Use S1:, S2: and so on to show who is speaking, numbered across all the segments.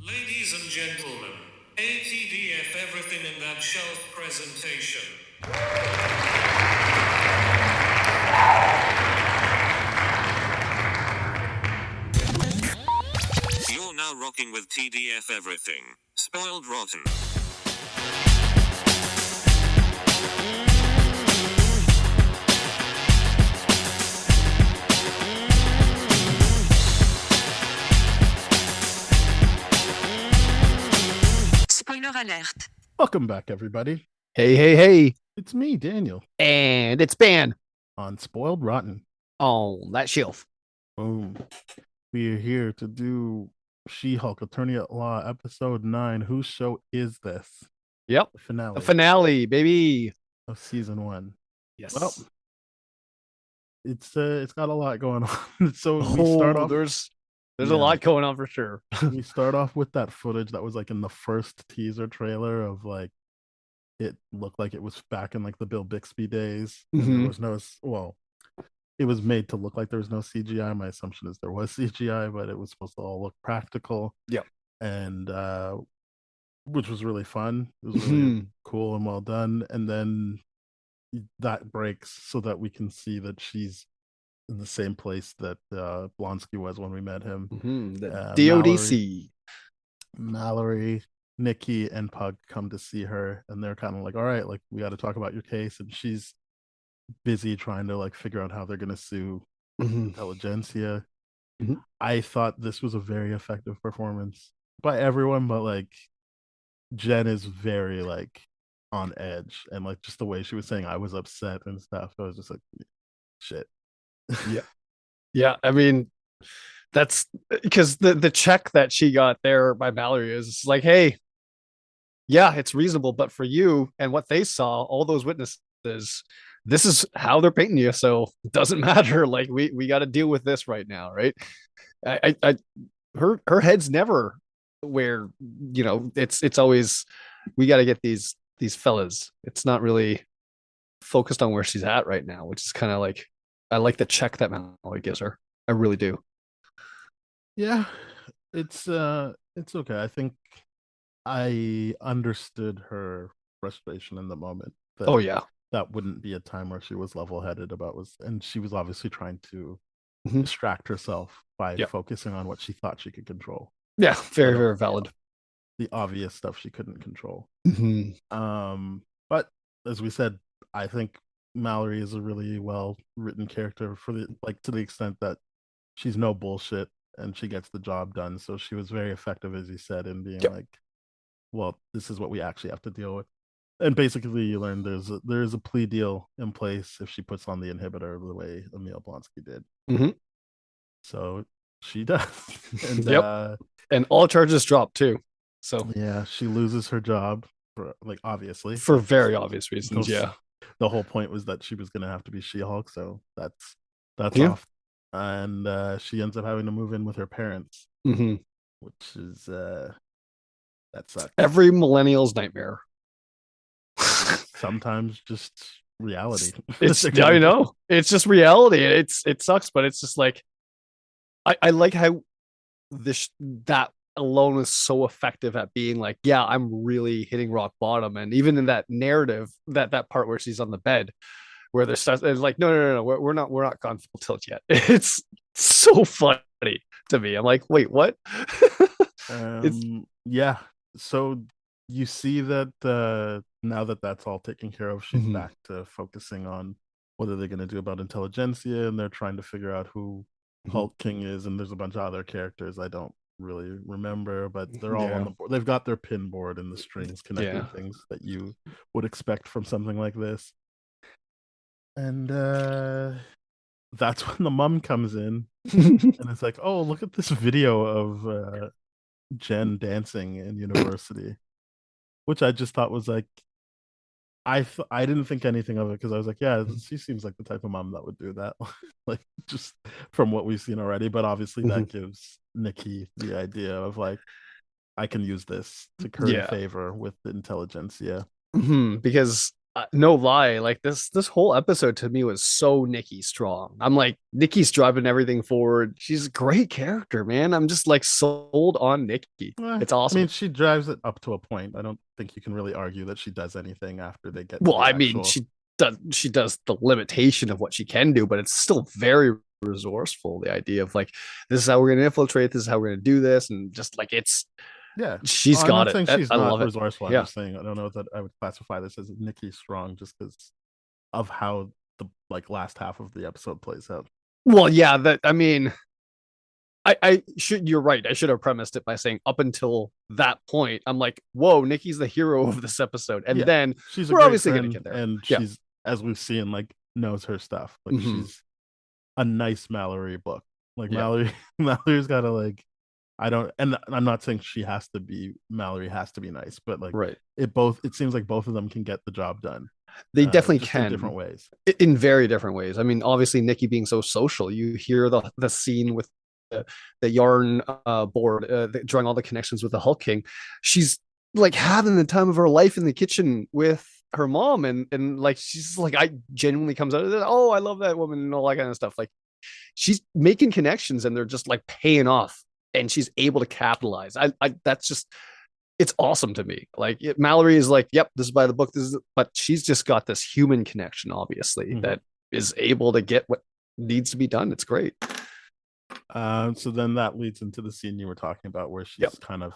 S1: Ladies and gentlemen, ATDF everything in that shelf presentation. You're now rocking with TDF everything. Spoiled Rotten.
S2: Spoiler alert.
S3: Welcome back, everybody.
S4: Hey.
S3: It's me, Daniel,
S4: And it's Ban
S3: on Spoiled Rotten.
S4: on that shelf.
S3: Boom. We are here to do She-Hulk Attorney at Law, Episode 9. Whose show is this?
S4: Yep.
S3: The finale.
S4: The finale, baby.
S3: Of Season 1.
S4: Yes.
S3: Well, it's got a lot going on. So we start off.
S4: There's a lot going on for sure.
S3: We start off with that footage that was like in the first teaser trailer of like it looked like it was back in like the Bill Bixby days.
S4: Mhm.
S3: There was no it was made to look like there was no CGI. My assumption is there was CGI, but it was supposed to all look practical.
S4: Yep.
S3: And which was really fun. It was really cool and well done. And then that breaks so that we can see that she's in the same place that Blonsky was when we met him.
S4: The DODC.
S3: Mallory, Nikki, and Pug come to see her, and they're kind of like, all right, like we got to talk about your case. And she's busy trying to like figure out how they're going to sue Intelligentsia. I thought this was a very effective performance by everyone, but like Jen is very like on edge, and like just the way she was saying I was upset and stuff. I was just like, shit.
S4: Yeah. I mean, that's because the check that she got there by Mallory is like, hey, yeah, it's reasonable, but for you and what they saw, all those witnesses, this is how they're painting you. So it doesn't matter. Like we got to deal with this right now, right? Her head's never where, you know, it's always we got to get these fellas. It's not really focused on where she's at right now, which is kind of like I like the check that Mallory gives her. I really do.
S3: Yeah, it's okay. I think I understood her frustration in the moment.
S4: Oh yeah,
S3: that wouldn't be a time where she was level-headed about and she was obviously trying to distract herself by focusing on what she thought she could control.
S4: Yeah, very valid.
S3: The obvious stuff she couldn't control. But as we said, I think Mallory is a really well written character for to the extent that she's no bullshit and she gets the job done. So she was very effective, as you said, in being like, well, this is what we actually have to deal with. And basically you learn there's a plea deal in place if she puts on the inhibitor the way Emil Blonsky did. So she does. And
S4: and all charges drop too. So
S3: yeah, she loses her job for like obviously
S4: for very obvious reasons. Yeah,
S3: the whole point was that she was going to have to be She-Hulk, so that's off. And she ends up having to move in with her parents, which is that sucks.
S4: Every millennial's nightmare.
S3: Sometimes just reality.
S4: I know it's just reality. It sucks, but it's just like I like how that alone is so effective at being like, yeah, I'm really hitting rock bottom. And even in that narrative, that part where she's on the bed, where there's stuff, it's like, no, we're not gone full tilt yet. It's so funny to me. I'm like, wait, what?
S3: Yeah. So you see that now that that's all taken care of, she's back to focusing on what are they going to do about Intelligentsia, and they're trying to figure out who Hulk King is, and there's a bunch of other characters I don't really remember, but they're all on the board. They've got their pin board and the strings connecting things that you would expect from something like this. And that's when the mom comes in and it's like, oh, look at this video of Jen dancing in university, which I just thought was like, I didn't think anything of it because I was like, yeah, she seems like the type of mom that would do that, like just from what we've seen already. But obviously that gives Nikki the idea of like, I can use this to curry favor with the Intelligentsia.
S4: Because no lie, like this whole episode to me was so Nikki strong. I'm like, Nikki's driving everything forward. She's a great character, man. I'm just like sold on Nikki. It's
S3: I mean,
S4: awesome.
S3: she drives it up to a point. I don't think you can really argue that she does anything after they get to
S4: Well,
S3: the
S4: I mean,
S3: actual.
S4: she does the limitation of what she can do, but it's still very resourceful. The idea of like, this is how we're gonna infiltrate, this is how we're gonna do this, and just like
S3: Yeah.
S4: she's
S3: I'm
S4: got
S3: not
S4: it.
S3: saying she's
S4: I
S3: not
S4: love it.
S3: resourceful. I'm
S4: Yeah.
S3: just saying I don't know that I would classify this as Nikki strong just because of how the like last half of the episode plays out.
S4: Well, yeah, that I mean, I should you're right. I should have premised it by saying up until that point, I'm like, whoa, Nikki's the hero of this episode. And
S3: Yeah,
S4: then
S3: she's a
S4: we're
S3: great
S4: obviously gonna
S3: friend,
S4: get there.
S3: and
S4: Yeah.
S3: she's, as we've seen, like knows her stuff. Like
S4: Mhm.
S3: she's a nice Mallory book. Like
S4: Yeah.
S3: Mallory's gotta like, I don't, and I'm not saying Mallory has to be nice, but like
S4: Right.
S3: it seems like both of them can get the job done.
S4: They definitely
S3: just
S4: can
S3: in different ways.
S4: in very different ways. I mean, obviously Nikki being so social, you hear the scene with the yarn board drawing all the connections with the Hulk King. She's like having the time of her life in the kitchen with her mom, and like she's like, I genuinely comes out of it. Oh, I love that woman and all that kind of stuff. Like she's making connections and they're just like paying off, and she's able to capitalize. I that's just it's awesome to me. Like Mallory is like, yep, this is by the book. But she's just got this human connection, obviously, that is able to get what needs to be done. It's great.
S3: So then that leads into the scene you were talking about where she's kind of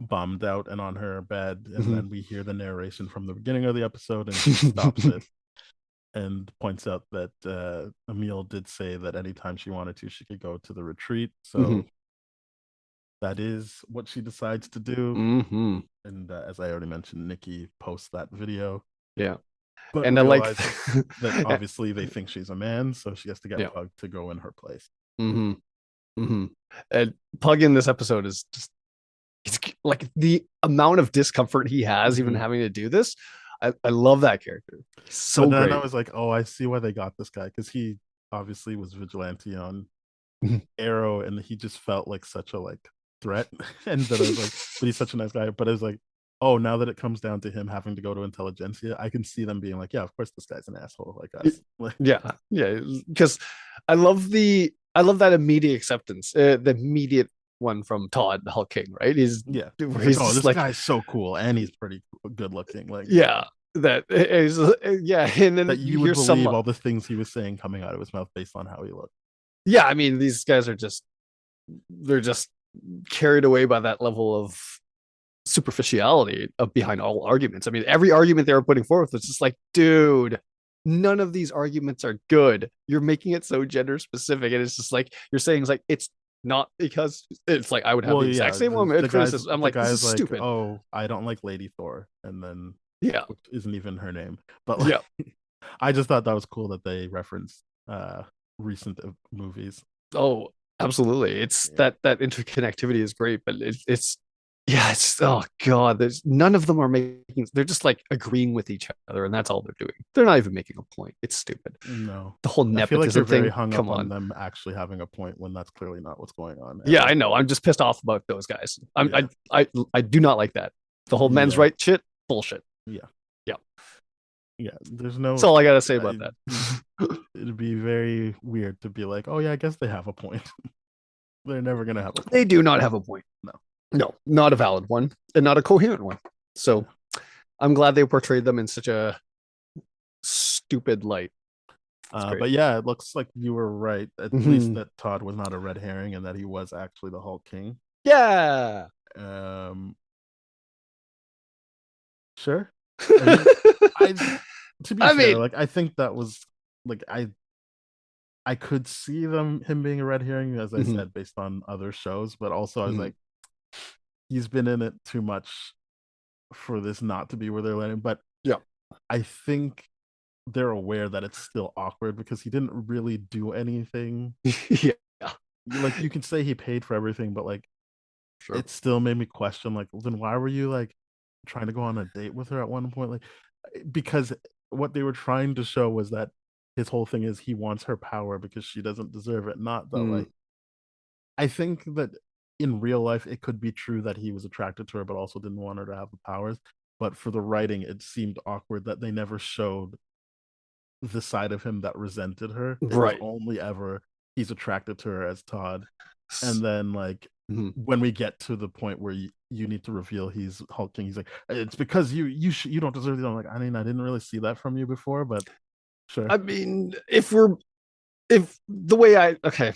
S3: bummed out and on her bed, and then we hear the narration from the beginning of the episode, and she stops it and points out that Emil did say that anytime she wanted to, she could go to the retreat. So that is what she decides to do. And as I already mentioned, Nikki posts that video.
S4: Yeah.
S3: But
S4: and I like
S3: that obviously they think she's a man, so she has to get Pug to go in her place.
S4: And Pug in this episode is just, it's like the amount of discomfort he has even having to do this. I love that character. So
S3: but then
S4: great.
S3: I was like, oh, I see why they got this guy, because he obviously was vigilante on Arrow, and he just felt like such a like threat. And that I was like, but he's such a nice guy. But I was like, oh, now that it comes down to him having to go to Intelligentsia, I can see them being like, yeah, of course this guy's an asshole like us.
S4: Yeah, because I love that immediate acceptance, the immediate one from Todd, the Hulk King, right? He's
S3: this guy's so cool, and he's pretty good looking. Like,
S4: that is, and then
S3: that you would believe all the things he was saying coming out of his mouth based on how he looked.
S4: Yeah, I mean, these guys are they're just carried away by that level of superficiality of behind all arguments. I mean, every argument they were putting forth was just like, dude, none of these arguments are good. You're making it so gender specific, and it's just like you're saying, it's like, it's not, because it's like I would have the exact same one criticism. I'm like, this is stupid.
S3: Oh, I don't like Lady Thor, and then which isn't even her name, but like, I just thought that was cool that they referenced recent movies.
S4: Oh, absolutely. It's that interconnectivity is great, but it's oh god, there's none of them are making, they're just like agreeing with each other, and that's all they're doing. They're not even making a point. It's stupid.
S3: No,
S4: the whole nepotism
S3: I feel like they're very
S4: thing.
S3: hung
S4: Come
S3: up
S4: on
S3: them actually having a point when that's clearly not what's going on.
S4: Yeah, I know. I'm just pissed off about those guys. I do not like that. The whole men's right shit, bullshit.
S3: Yeah, there's no.
S4: That's all I gotta say about that.
S3: It'd be very weird to be like, oh yeah, I guess they have a point. They're never gonna have a point.
S4: They do not have a point. No, not a valid one, and not a coherent one. So I'm glad they portrayed them in such a stupid light.
S3: But yeah, it looks like you were right. At least that Todd was not a red herring, and that he was actually the Hulk King.
S4: Yeah.
S3: Sure. To be fair, like I think that was like I could see him being a red herring, as I said, based on other shows, but also I was like, he's been in it too much for this not to be where they're landing. But I think they're aware that it's still awkward because he didn't really do anything. Like you can say he paid for everything, but like it still made me question, like, well, then why were you like trying to go on a date with her at one point? Like, because what they were trying to show was that his whole thing is he wants her power because she doesn't deserve it. Not that like, I think that in real life it could be true that he was attracted to her but also didn't want her to have the powers. but for the writing, it seemed awkward that they never showed the side of him that resented her. It was
S4: Right.
S3: only ever he's attracted to her as Todd. And then like
S4: Mhm.
S3: when we get to the point where you need to reveal he's Hulk King, he's like, it's because you don't deserve it. I'm like, I mean, I didn't really see that from you before, but sure.
S4: I mean, if the way okay,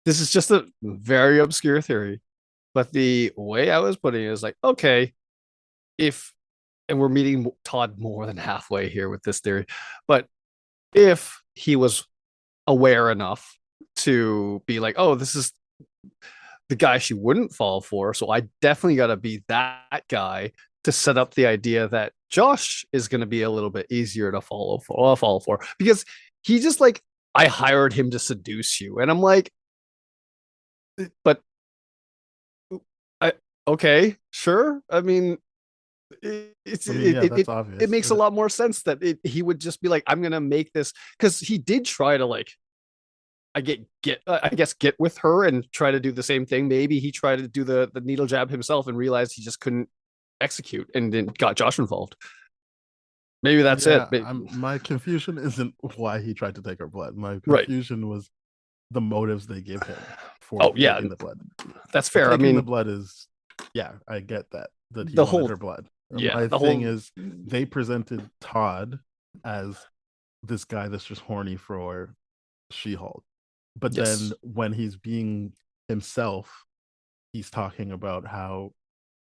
S4: this is just a very obscure theory, but the way I was putting it is like, okay, and we're meeting Todd more than halfway here with this theory, but if he was aware enough to be like, oh, this is the guy she wouldn't fall for, so I definitely got to be that guy to set up the idea that Josh is going to be a little bit easier to follow for because he just like, I hired him to seduce you, and I'm like, but okay, sure. I mean,
S3: That's obvious.
S4: it makes a lot more sense that he would just be like, I'm gonna make this, because he did try to like, I guess get with her and try to do the same thing. Maybe he tried to do the needle jab himself and realized he just couldn't execute and then got Josh involved. Maybe that's it.
S3: My confusion isn't why he tried to take her blood. My
S4: Right.
S3: confusion was the motives they give him for
S4: taking
S3: the blood.
S4: That's fair. I
S3: Taking
S4: mean,
S3: the blood is, I get that he
S4: The
S3: wanted
S4: whole-
S3: her blood.
S4: yeah,
S3: My
S4: the
S3: thing
S4: whole-
S3: is they presented Todd as this guy that's just horny for She-Hulk, but
S4: Yes.
S3: then when he's being himself, he's talking about how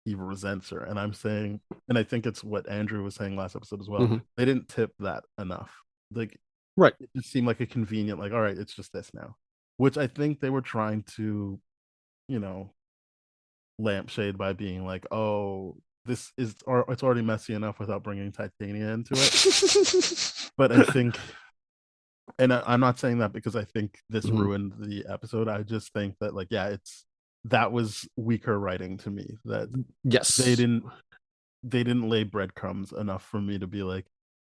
S3: he resents her, and I'm saying, and I think it's what Andrew was saying last episode as well.
S4: Mhm.
S3: They didn't tip that enough. Like,
S4: Right.
S3: it just seemed like a convenient, like, all right, it's just this now, which I think they were trying to, lampshade by being like, oh, this is, or it's already messy enough without bringing Titania into it. But I think, and I'm not saying that because I think this
S4: Mhm.
S3: ruined the episode. I just think that, like, that was weaker writing to me. That
S4: yes,
S3: they didn't lay breadcrumbs enough for me to be like,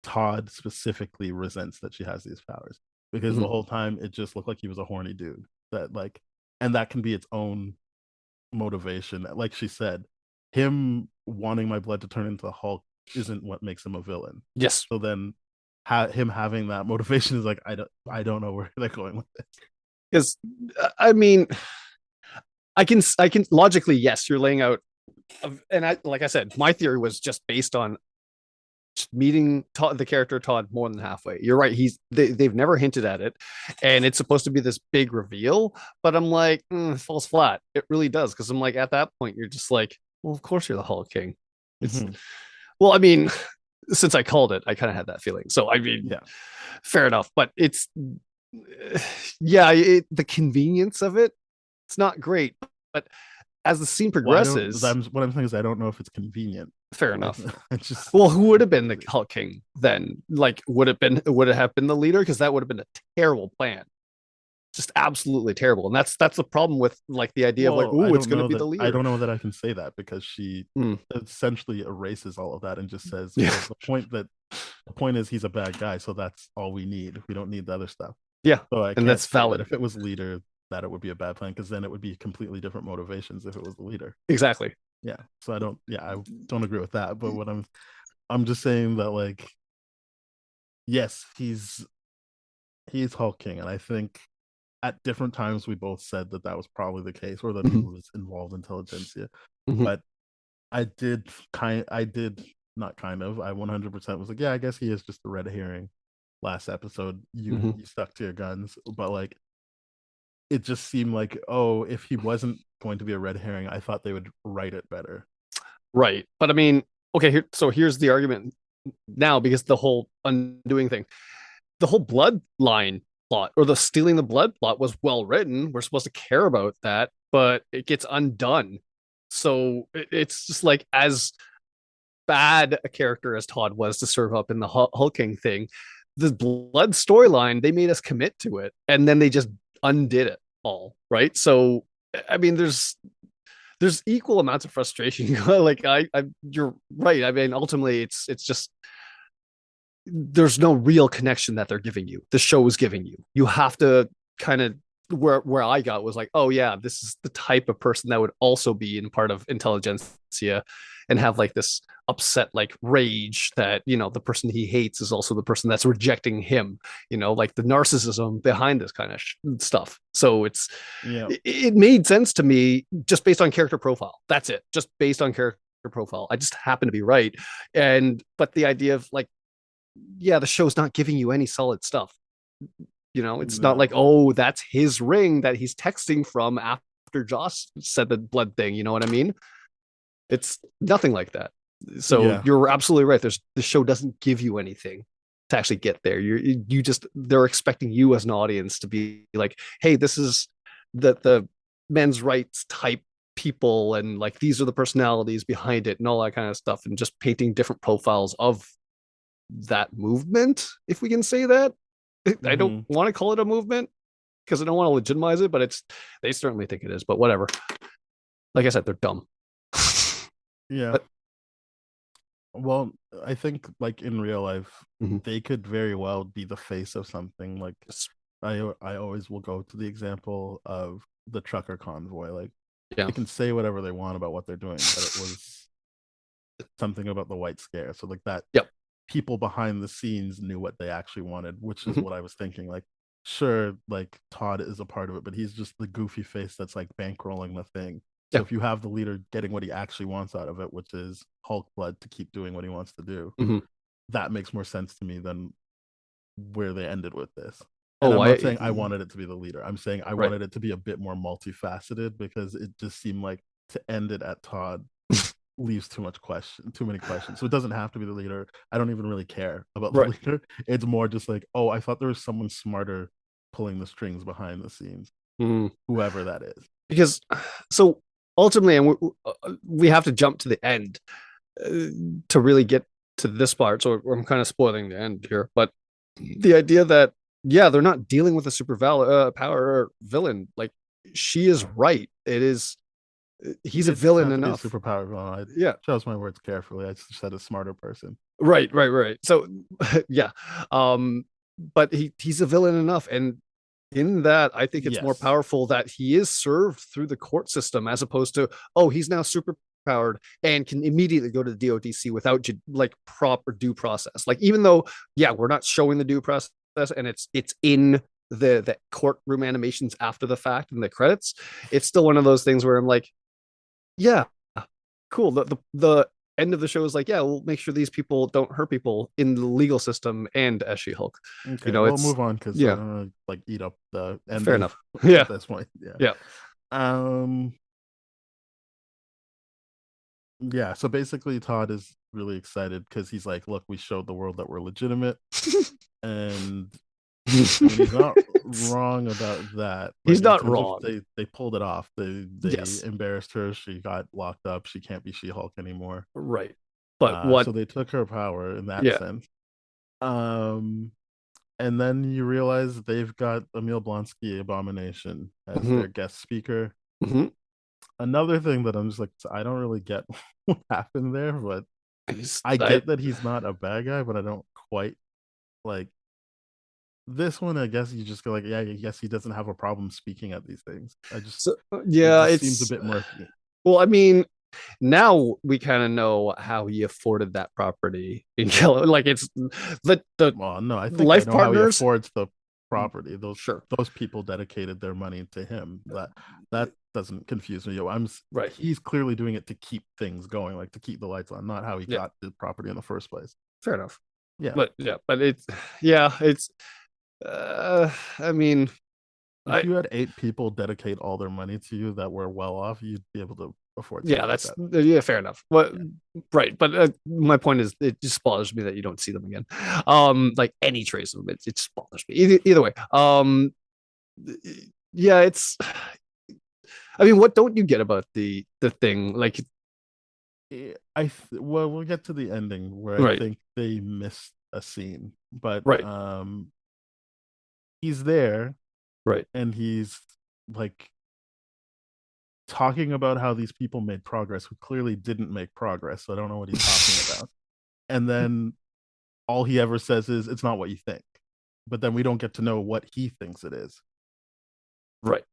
S3: Todd specifically resents that she has these powers, because the
S4: Mhm.
S3: whole time it just looked like he was a horny dude that, like, and that can be its own motivation. Like she said, him wanting my blood to turn into Hulk isn't what makes him a villain.
S4: Yes.
S3: So then him having that motivation is like, I don't know where they're going with this.
S4: Because I mean, I can logically, yes, you're laying out, and like I said, my theory was just based on meeting the character Todd more than halfway. You're right. They've never hinted at it, and it's supposed to be this big reveal. But I'm like, it falls flat. It really does, because I'm like, at that point, you're just like, well, of course you're the Hulk King. It's well, I mean, since I called it, I kind of had that feeling. So I mean, fair enough. But it's the convenience of it, it's not great. But as the scene progresses,
S3: what I'm saying is I don't know if it's convenient.
S4: Fair enough.
S3: Just,
S4: well, who would have been the Hulk King then? Like, would it have been the leader? Because that would have been a terrible plan, just absolutely terrible. And that's the problem with like the idea of like, oh, it's going to be the leader.
S3: I don't know that I can say that, because she essentially erases all of that and just says, well, the point is he's a bad guy, so that's all we need. We don't need the other stuff.
S4: Yeah,
S3: so
S4: and that's valid.
S3: If it was leader, that it would be a bad plan, because then it would be completely different motivations if it was the leader.
S4: Exactly.
S3: Yeah. So I don't agree with that. But what I'm just saying that, like, yes, he's Hulk King, and I think at different times we both said that was probably the case, or that he was involved in intelligentsia. But I 100% was like, yeah, I guess he is just a red herring. Last episode, you stuck to your guns, but like, it just seemed like, oh, if he wasn't going to be a red herring, I thought they would write it better.
S4: Right. But I mean, okay, here's the argument now, because the whole undoing thing, the whole bloodline plot, or the stealing the blood plot, was well written. We're supposed to care about that, but it gets undone. So it's just like, as bad a character as Todd was to serve up in the hulking thing, the blood storyline, they made us commit to it, and then they just undid it all, right? So I mean, there's equal amounts of frustration. Like, you're right. I mean, ultimately it's just, there's no real connection that they're giving you, the show is giving you. You have to kind of where I got was like, oh yeah, this is the type of person that would also be in part of intelligentsia and have like this upset like rage that, you know, the person he hates is also the person that's rejecting him, you know, like the narcissism behind this kind of stuff. So
S3: Yeah.
S4: it made sense to me just based on character profile. That's it. Just based on character profile. I just happen to be right. And but the idea of like, yeah, the show's not giving you any solid stuff. You know, it's not
S3: No.
S4: like, oh, that's his ring that he's texting from after Joss said the blood thing. You know what I mean? It's nothing like that. So
S3: Yeah.
S4: you're absolutely right. The show doesn't give you anything to actually get there. You just they're expecting you as an audience to be like, hey, this is the men's rights type people, and like these are the personalities behind it and all that kind of stuff, and just painting different profiles of that movement, if we can say that. I don't
S3: Mhm.
S4: want to call it a movement because I don't want to legitimize it, but it's they certainly think it is. But whatever. Like I said, they're dumb.
S3: Yeah.
S4: But
S3: Well, I think like in real life,
S4: Mhm.
S3: they could very well be the face of something. Like I always will go to the example of the trucker convoy. Like
S4: Yeah.
S3: they can say whatever they want about what they're doing, but it was something about the white scare. So like that
S4: Yep.
S3: people behind the scenes knew what they actually wanted, which is
S4: Mhm.
S3: what I was thinking. Like, sure, like Todd is a part of it, but he's just the goofy face that's like bankrolling the thing. So
S4: Yeah.
S3: if you have the leader getting what he actually wants out of it, which is Hulk blood to keep doing what he wants to do,
S4: Mhm.
S3: that makes more sense to me than where they ended with this. And
S4: Oh,
S3: I'm
S4: I
S3: not saying I wanted it to be the leader. I'm saying I
S4: right.
S3: wanted it to be a bit more multifaceted because it just seemed like to end it at Todd leaves too many questions. So it doesn't have to be the leader. I don't even really care about the
S4: Right.
S3: leader. It's more just like, oh, I thought there was someone smarter pulling the strings behind the scenes,
S4: Mhm.
S3: whoever that is.
S4: Because so ultimately, and we have to jump to the end uh, to really get to this part. So I'm kind of spoiling the end here, but the idea that yeah, they're not dealing with a power villain. Like she is right. It is he's a
S3: It doesn't
S4: villain
S3: have to be a
S4: enough.
S3: superpower villain. I
S4: Yeah.
S3: chose my words carefully. I just said a smarter person.
S4: Right. So yeah. Um, but he's a villain enough, and in that, I think it's more
S3: Yes.
S4: powerful that he is served through the court system as opposed to, oh, he's now super powered and can immediately go to the DODC without like proper due process. Like even though, yeah, we're not showing the due process and it's in the courtroom animations after the fact and the credits, it's still one of those things where I'm like, yeah, cool. The end of the show is like, yeah, we'll make sure these people don't hurt people in the legal system and as She-Hulk. You
S3: Okay,
S4: know,
S3: we'll
S4: it's
S3: move on because I
S4: yeah,
S3: don't want to like eat up the
S4: fair
S3: ending
S4: enough. Yeah,
S3: at this point. Yeah.
S4: yeah.
S3: Um. Yeah. So basically, Todd is really excited because he's like, "Look, we showed the world that we're legitimate," and I mean, he's not wrong about that.
S4: He's
S3: Like in
S4: not
S3: terms of
S4: wrong.
S3: they pulled it off. They
S4: Yes,
S3: embarrassed her. She got locked up. She can't be She-Hulk anymore.
S4: right. But what?
S3: So they took her power in that
S4: Yeah.
S3: sense. Um, and then you realize they've got Emil Blonsky Abomination as
S4: Mhm,
S3: their guest speaker.
S4: mhm.
S3: Another thing that I'm just like, I don't really get what happened there, but I
S4: I
S3: get that he's not a bad guy, but I don't quite like this one. I guess you just go like, yeah, I guess he doesn't have a problem speaking at these things.
S4: so
S3: It
S4: yeah,
S3: just seems a
S4: it's
S3: bit murky.
S4: well, I mean, now we kind of know how he afforded that property in Killer. Like it's the
S3: Well, no, I think I
S4: life
S3: know how he
S4: partners.
S3: affords the property.
S4: Sure,
S3: Those people dedicated their money to him. That doesn't confuse me.
S4: right.
S3: He's clearly doing it to keep things going, like to keep the lights on, not how he
S4: Yeah,
S3: got the property in the first place.
S4: fair enough.
S3: Yeah.
S4: But yeah, but it's yeah, it's. I mean,
S3: If
S4: I
S3: you had 8 people dedicate all their money to you that were well off, you'd be able to afford
S4: yeah,
S3: something like
S4: that's
S3: that.
S4: yeah, fair enough. What
S3: Yeah.
S4: right, but my point is, it just bothers me that you don't see them again. Like any trace of them, it just bothers me. Either way, yeah, it's. I mean, what don't you get about the thing? Like,
S3: Well, we'll get to the ending where I
S4: right,
S3: think they missed a scene, but
S4: right,
S3: he's there
S4: right.
S3: and he's like talking about how these people made progress who clearly didn't make progress. So I don't know what he's talking about. And then all he ever says is, "It's not what you think." But then we don't get to know what he thinks it is.
S4: Right.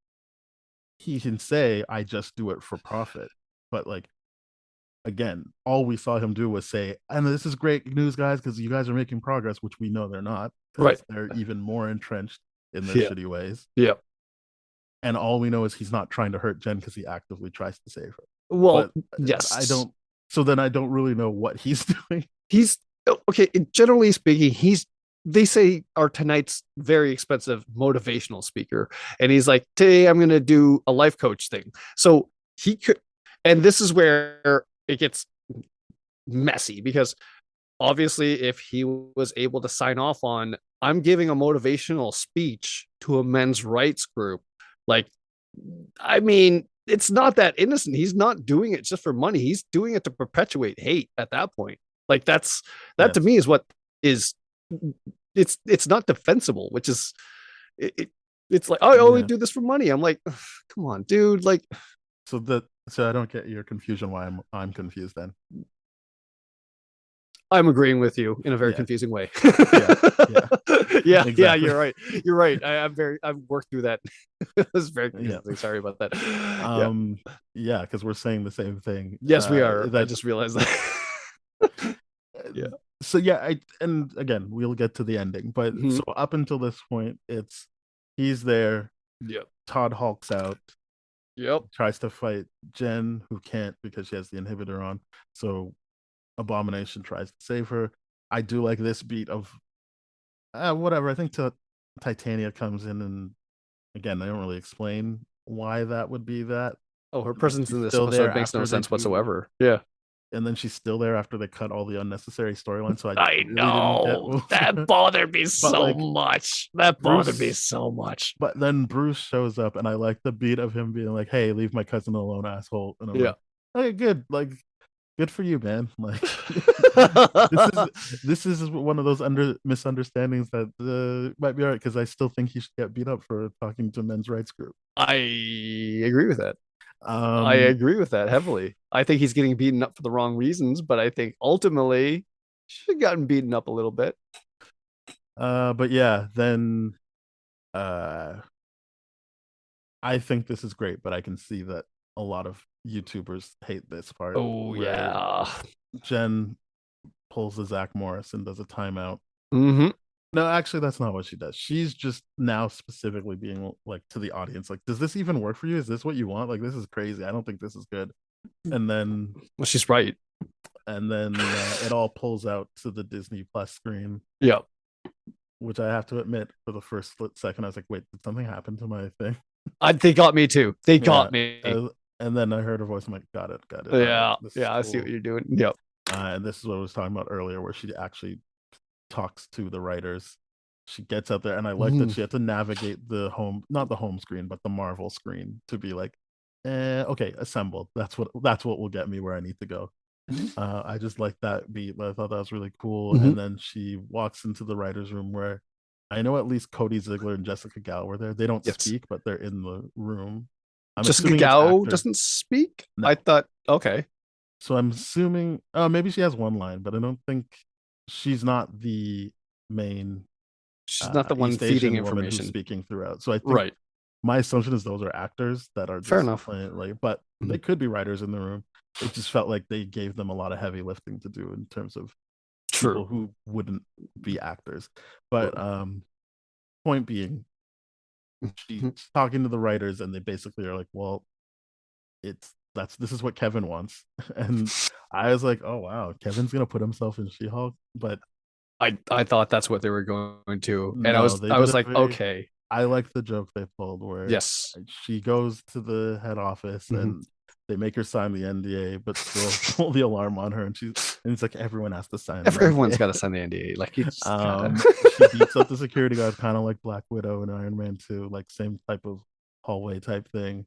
S3: He can say, I just do it for profit. But like, again, all we saw him do was say, and this is great news, guys, because you guys are making progress, which we know they're not, because
S4: Right.
S3: they're even more entrenched in their
S4: Yeah.
S3: shitty ways.
S4: Yeah.
S3: And all we know is he's not trying to hurt Jen because he actively tries to save her.
S4: Well,
S3: But
S4: yes.
S3: I don't. So then I don't really know what he's doing.
S4: He's okay. Generally speaking, they say our tonight's very expensive motivational speaker, and he's like, today I'm going to do a life coach thing. So he could, and this is where it gets messy, because obviously if he was able to sign off on, I'm giving a motivational speech to a men's rights group, like, I mean, it's not that innocent. He's not doing it just for money. He's doing it to perpetuate hate at that point. Like that to me is what is, it's not defensible, which is it's like, oh, I only do this for money. I'm like, come on, dude. Like,
S3: so I don't get your confusion. Why I'm confused then.
S4: I'm agreeing with you in a very confusing way.
S3: Yeah, exactly.
S4: You're right. You're right. I've worked through that. It was very confusing. Sorry about that.
S3: Yeah, because we're saying the same thing.
S4: Yes, we are. I just realized that. Yeah.
S3: So and again, we'll get to the ending, but so up until this point, he's there.
S4: Yep.
S3: Todd hulks out.
S4: Yep.
S3: Tries to fight Jen, who can't because she has the inhibitor on. So Abomination tries to save her. I do like this beat of whatever. I think Titania comes in, and again, they don't really explain why that would be that.
S4: Oh, her presence in this episode makes no sense whatsoever. Yeah.
S3: And then she's still there after they cut all the unnecessary storylines. So
S4: I know that bothered me so much. That bothered me so much.
S3: But then Bruce shows up, and I like the beat of him being like, "Hey, leave my cousin alone, asshole." And I'm like, "Okay, good. Like, good for you, man." Like, this is one of those misunderstandings that might be all right, because I still think he should get beat up for talking to a men's rights group.
S4: I agree with that. I agree with that heavily. I think he's getting beaten up for the wrong reasons, but I think ultimately should have gotten beaten up a little bit.
S3: But yeah, then I think this is great, but I can see that a lot of YouTubers hate this part.
S4: Oh yeah.
S3: Jen pulls the Zach Morris and does a timeout.
S4: Mm-hmm.
S3: No, actually, that's not what she does. She's just now specifically being like to the audience, like, does this even work for you? Is this what you want? Like, this is crazy. I don't think this is good. And then,
S4: well, she's right.
S3: And then it all pulls out to the Disney Plus screen.
S4: Yep.
S3: Which I have to admit, for the first split second, I was like, wait, did something happen to my thing?
S4: They got me too. They got me.
S3: And then I heard her voice. I'm like, got it.
S4: Yeah. Yeah. I see what you're doing. Yep.
S3: And this is what I was talking about earlier, where she actually talks to the writers. She gets out there, and I like that she had to navigate not the home screen, but the Marvel screen, to be like, okay, assembled. That's what will get me where I need to go. I just like that beat. I thought that was really cool. And then she walks into the writers' room, where I know at least Cody Ziegler and Jessica Gao were there. They don't speak, but they're in the room.
S4: Jessica Gao doesn't speak? No. I thought, okay.
S3: So I'm assuming, maybe she has one line, but I don't think she's not the main.
S4: She's not the one feeding information,
S3: speaking throughout. So I think my assumption is those are actors that are just
S4: fair enough.
S3: But they could be writers in the room. It just felt like they gave them a lot of heavy lifting to do in terms of people who wouldn't be actors. But point being, she's talking to the writers, and they basically are like, well, this is what Kevin wants. And I was like, oh wow, Kevin's gonna put himself in She-Hulk. But
S4: I thought that's what they were going to, and I was like, okay.
S3: I like the joke they pulled where she goes to the head office and they make her sign the NDA, but still pull the alarm on her, and it's like everyone has to sign.
S4: Everyone's got to sign the NDA. Like
S3: she beats up the security guard, kind of like Black Widow and Iron Man 2, like same type of hallway type thing.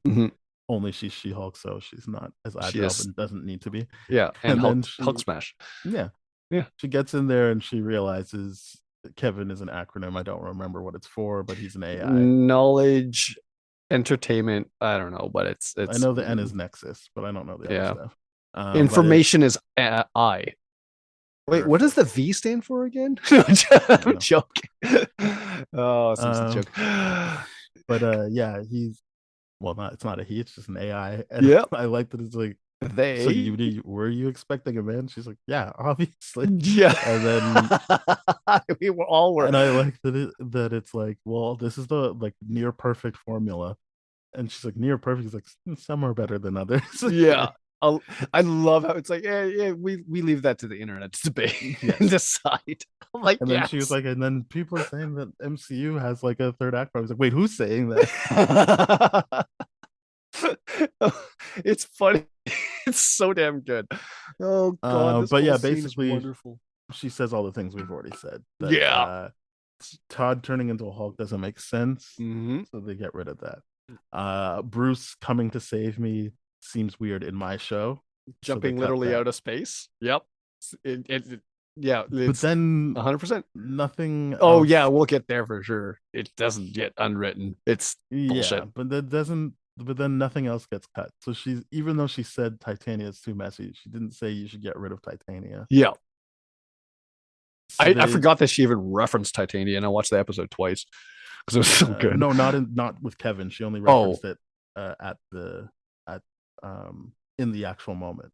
S3: Only she's She-Hulk, so she's not as agile and doesn't need to be.
S4: Yeah, and Hulk smash.
S3: Yeah. She gets in there and she realizes Kevin is an acronym. I don't remember what it's for, but he's an AI.
S4: Knowledge, entertainment. I don't know, but it's.
S3: I know the N is Nexus, but I don't know the other stuff.
S4: Information is I. Wait, what does the V stand for again? I'm joking. Oh, it's a joke.
S3: But yeah, he's well, not it's not a he, it's just an AI. And
S4: Yep.
S3: I like that it's like, so
S4: They.
S3: were you expecting a man? She's like, yeah, obviously.
S4: Yeah.
S3: And then
S4: We were all were.
S3: and I like that it's like, well, this is the like near perfect formula. And she's like, near perfect. He's like, some are better than others.
S4: Yeah. I love how it's like, yeah, yeah, we leave that to the internet to debate
S3: Yes.
S4: and decide. I'm like,
S3: And then she was
S4: yes.
S3: like, and then people are saying that MCU has like a third act. I was like, wait, who's saying that?
S4: It's funny. It's so damn good. Oh god, this
S3: But yeah,
S4: whole scene is
S3: basically,
S4: wonderful.
S3: she says all the things we've already said. That,
S4: Yeah.
S3: Todd turning into a Hulk doesn't make sense,
S4: Mhm.
S3: so they get rid of that. Bruce coming to save me seems weird in my show, so they
S4: Jumping
S3: cut
S4: literally
S3: that.
S4: out of space. Yep. Yeah,
S3: But
S4: it's
S3: then
S4: 100%.
S3: nothing
S4: Oh
S3: else.
S4: yeah, we'll get there for sure. It doesn't get unwritten. It's
S3: Yeah,
S4: bullshit.
S3: but that doesn't. But then nothing else gets cut. So she's, even though she said Titania is too messy, she didn't say you should get rid of Titania.
S4: Yeah.
S3: So
S4: I
S3: they,
S4: forgot that she even referenced Titania, and I watched the episode twice because it was so good.
S3: no, not with Kevin. She only
S4: Oh.
S3: referenced it at the at in the actual moment.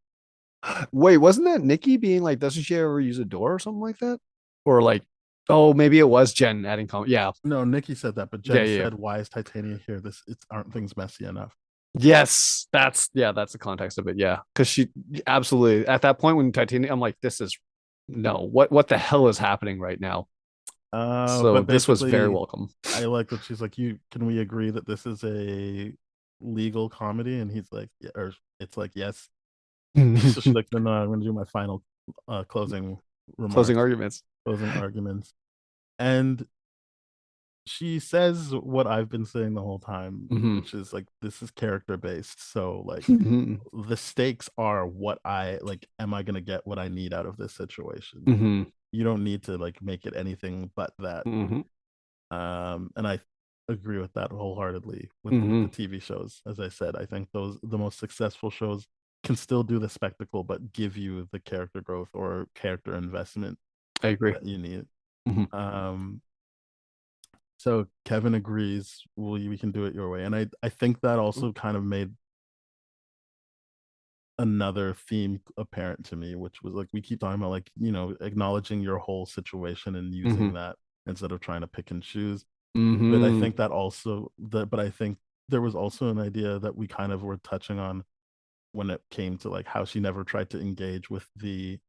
S4: Wait, wasn't that Nikki being like, doesn't she ever use a door or something like that? Or like, oh, maybe it was Jen adding comment. Yeah.
S3: No, Nikki said that, but Jen
S4: Yeah, yeah.
S3: said, "Why is Titania here? This aren't things messy enough?"
S4: Yes, that's the context of it. Yeah, because she absolutely at that point when Titania, I'm like, this is no, what the hell is happening right now? So
S3: But
S4: this was very
S3: basically,
S4: welcome.
S3: I like that she's like, "You can we agree that this is a legal comedy?" And he's like, yeah, or it's like, yes. So she's like, no, no, I'm going to do my final closing remarks,
S4: Closing arguments.
S3: closing arguments. And she says what I've been saying the whole time,
S4: Mhm.
S3: which is like, this is character based. So like
S4: Mhm.
S3: the stakes are what I like, am I going to get what I need out of this situation?
S4: Mhm.
S3: You don't need to like make it anything but that.
S4: Mhm.
S3: And I agree with that wholeheartedly with
S4: Mhm.
S3: the TV shows. As I said, I think the most successful shows can still do the spectacle, but give you the character growth or character investment
S4: I agree.
S3: that you need.
S4: Mhm.
S3: So Kevin agrees. Well, we can do it your way, and I think that also kind of made another theme apparent to me, which was like, we keep talking about like, acknowledging your whole situation and using
S4: Mhm.
S3: that instead of trying to pick and choose. But I
S4: Mhm.
S3: think that also but I think there was also an idea that we kind of were touching on when it came to like how she never tried to engage with the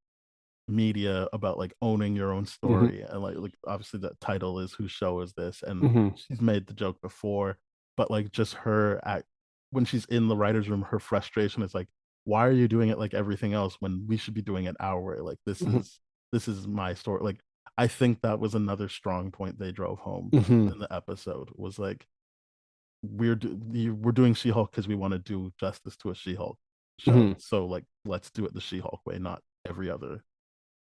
S3: media about like owning your own
S4: Mhm.
S3: story. And like obviously that title is Whose Show Is This? And
S4: Mhm.
S3: she's made the joke before, but like just her act when she's in the writer's room, her frustration is like, why are you doing it like everything else when we should be doing it our way? Like
S4: Mhm.
S3: this is my story. Like I think that was another strong point they drove home
S4: Mhm.
S3: in the episode, was like, we're doing She-Hulk because we want to do justice to a She-Hulk show.
S4: Mhm.
S3: So like, let's do it the She-Hulk way, not every other,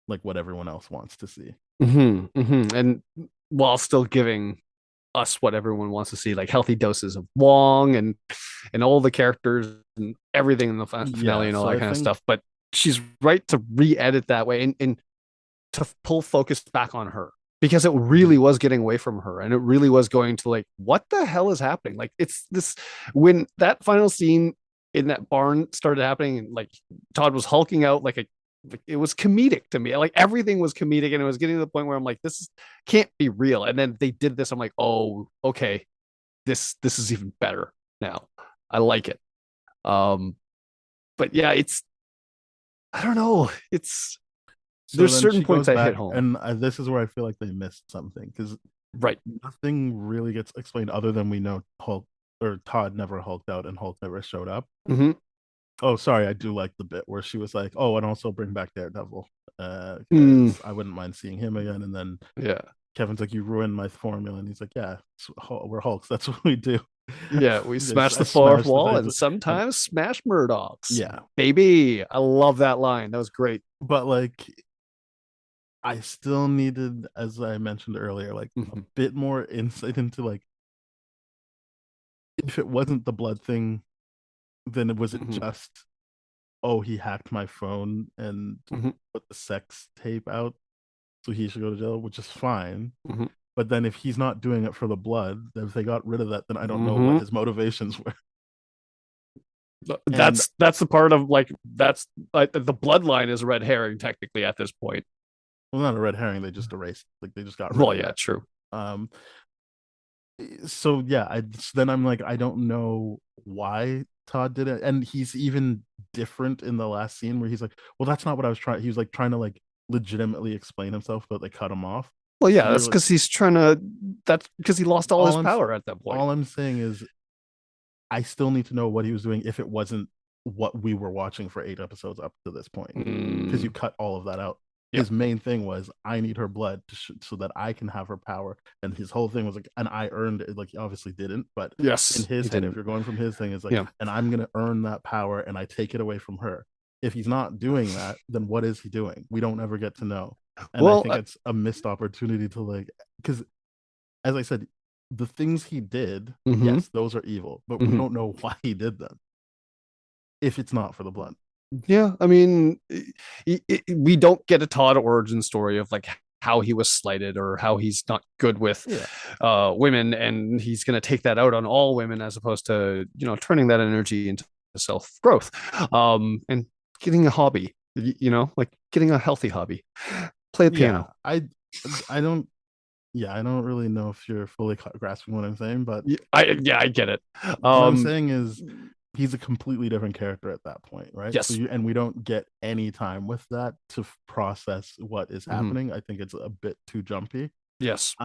S3: like what everyone else wants to see.
S4: Mhm. Mhm. And while still giving us what everyone wants to see, like healthy doses of Wong and all the characters and everything in the finale
S3: Yeah,
S4: and all
S3: so
S4: that
S3: I
S4: kind of
S3: think
S4: stuff. But she's right to re-edit that way and to pull focus back on her, because it really was getting away from her and it really was going to like, what the hell is happening? Like it's this, when that final scene in that barn started happening and like Todd was hulking out like it was comedic to me. Like everything was comedic and it was getting to the point where I'm like, can't be real. And then they did this. I'm like, oh, okay. This is even better now. I like it. But yeah, I don't know.
S3: so
S4: There's
S3: then
S4: certain
S3: she
S4: points
S3: goes
S4: that
S3: back,
S4: hit home.
S3: and this is where I feel like they missed something, because
S4: Right.
S3: nothing really gets explained other than we know Hulk or Todd never hulked out and Hulk never showed up.
S4: Mm-hmm.
S3: Oh, sorry, I do like the bit where she was like, "Oh, and also bring back Daredevil,
S4: Mm.
S3: I wouldn't mind seeing him again." And then
S4: Yeah.
S3: Kevin's like, "You ruined my formula," and he's like, "Yeah, we're Hulks. That's what we do."
S4: Yeah, we
S3: I
S4: smash the fourth
S3: smashed
S4: wall
S3: things.
S4: and sometimes smash Murdochs.
S3: Yeah,
S4: Baby, I love that line. That was great.
S3: but like, I still needed, as I mentioned earlier, like a
S4: Mm-hmm.
S3: bit more insight into like, if it wasn't the blood thing, then was it
S4: Mm-hmm.
S3: just, oh, he hacked my phone and
S4: Mm-hmm.
S3: put the sex tape out, so he should go to jail, which is fine.
S4: Mm-hmm.
S3: But then if he's not doing it for the blood, if they got rid of that, then I don't know
S4: Mhm.
S3: what his motivations were.
S4: That's the part of like that's like the bloodline is a red herring technically at this point.
S3: Well, not a red herring. They just erased. Like they just got rid
S4: Well,
S3: of
S4: yeah,
S3: that.
S4: true.
S3: Um. So yeah, then I'm like, I don't know why Todd did it, and he's even different in the last scene where he's like, "Well, that's not what I was trying." He was like trying to like legitimately explain himself, but they cut him off.
S4: Well, yeah,
S3: So you're
S4: that's
S3: like,
S4: because he's trying to. That's because he lost all his
S3: all I'm
S4: power at that point.
S3: all I'm saying is I still need to know what he was doing if it wasn't what we were watching for 8 episodes up to this point, because you cut all of that out.
S4: Yeah.
S3: His main thing was I need her blood so that I can have her power, and his whole thing was like, and I earned it. Like he obviously didn't, but
S4: Yes,
S3: in his
S4: he
S3: head,
S4: didn't.
S3: if you're going from his thing, is like,
S4: Yeah.
S3: and I'm gonna earn that power, and I take it away from her. If he's not doing that, then what is he doing? We don't ever get to know, and I
S4: Well,
S3: think it's a missed opportunity to like, because as I said, the things he did,
S4: Mhm.
S3: yes, those are evil, but we
S4: Mhm.
S3: don't know why he did them if it's not for the blood.
S4: Yeah, I mean, we don't get a Todd origin story of like how he was slighted or how he's not good with women, and he's going to take that out on all women as opposed to turning that energy into self growth, and getting a hobby, like getting a healthy hobby, play the piano.
S3: I don't. Yeah, I don't really know if you're fully grasping what I'm saying, but
S4: I get it.
S3: What I'm saying is he's a completely different character at that point, right?
S4: Yes.
S3: So and we don't get any time with that to process what is happening. I think it's a bit too jumpy.
S4: Yes.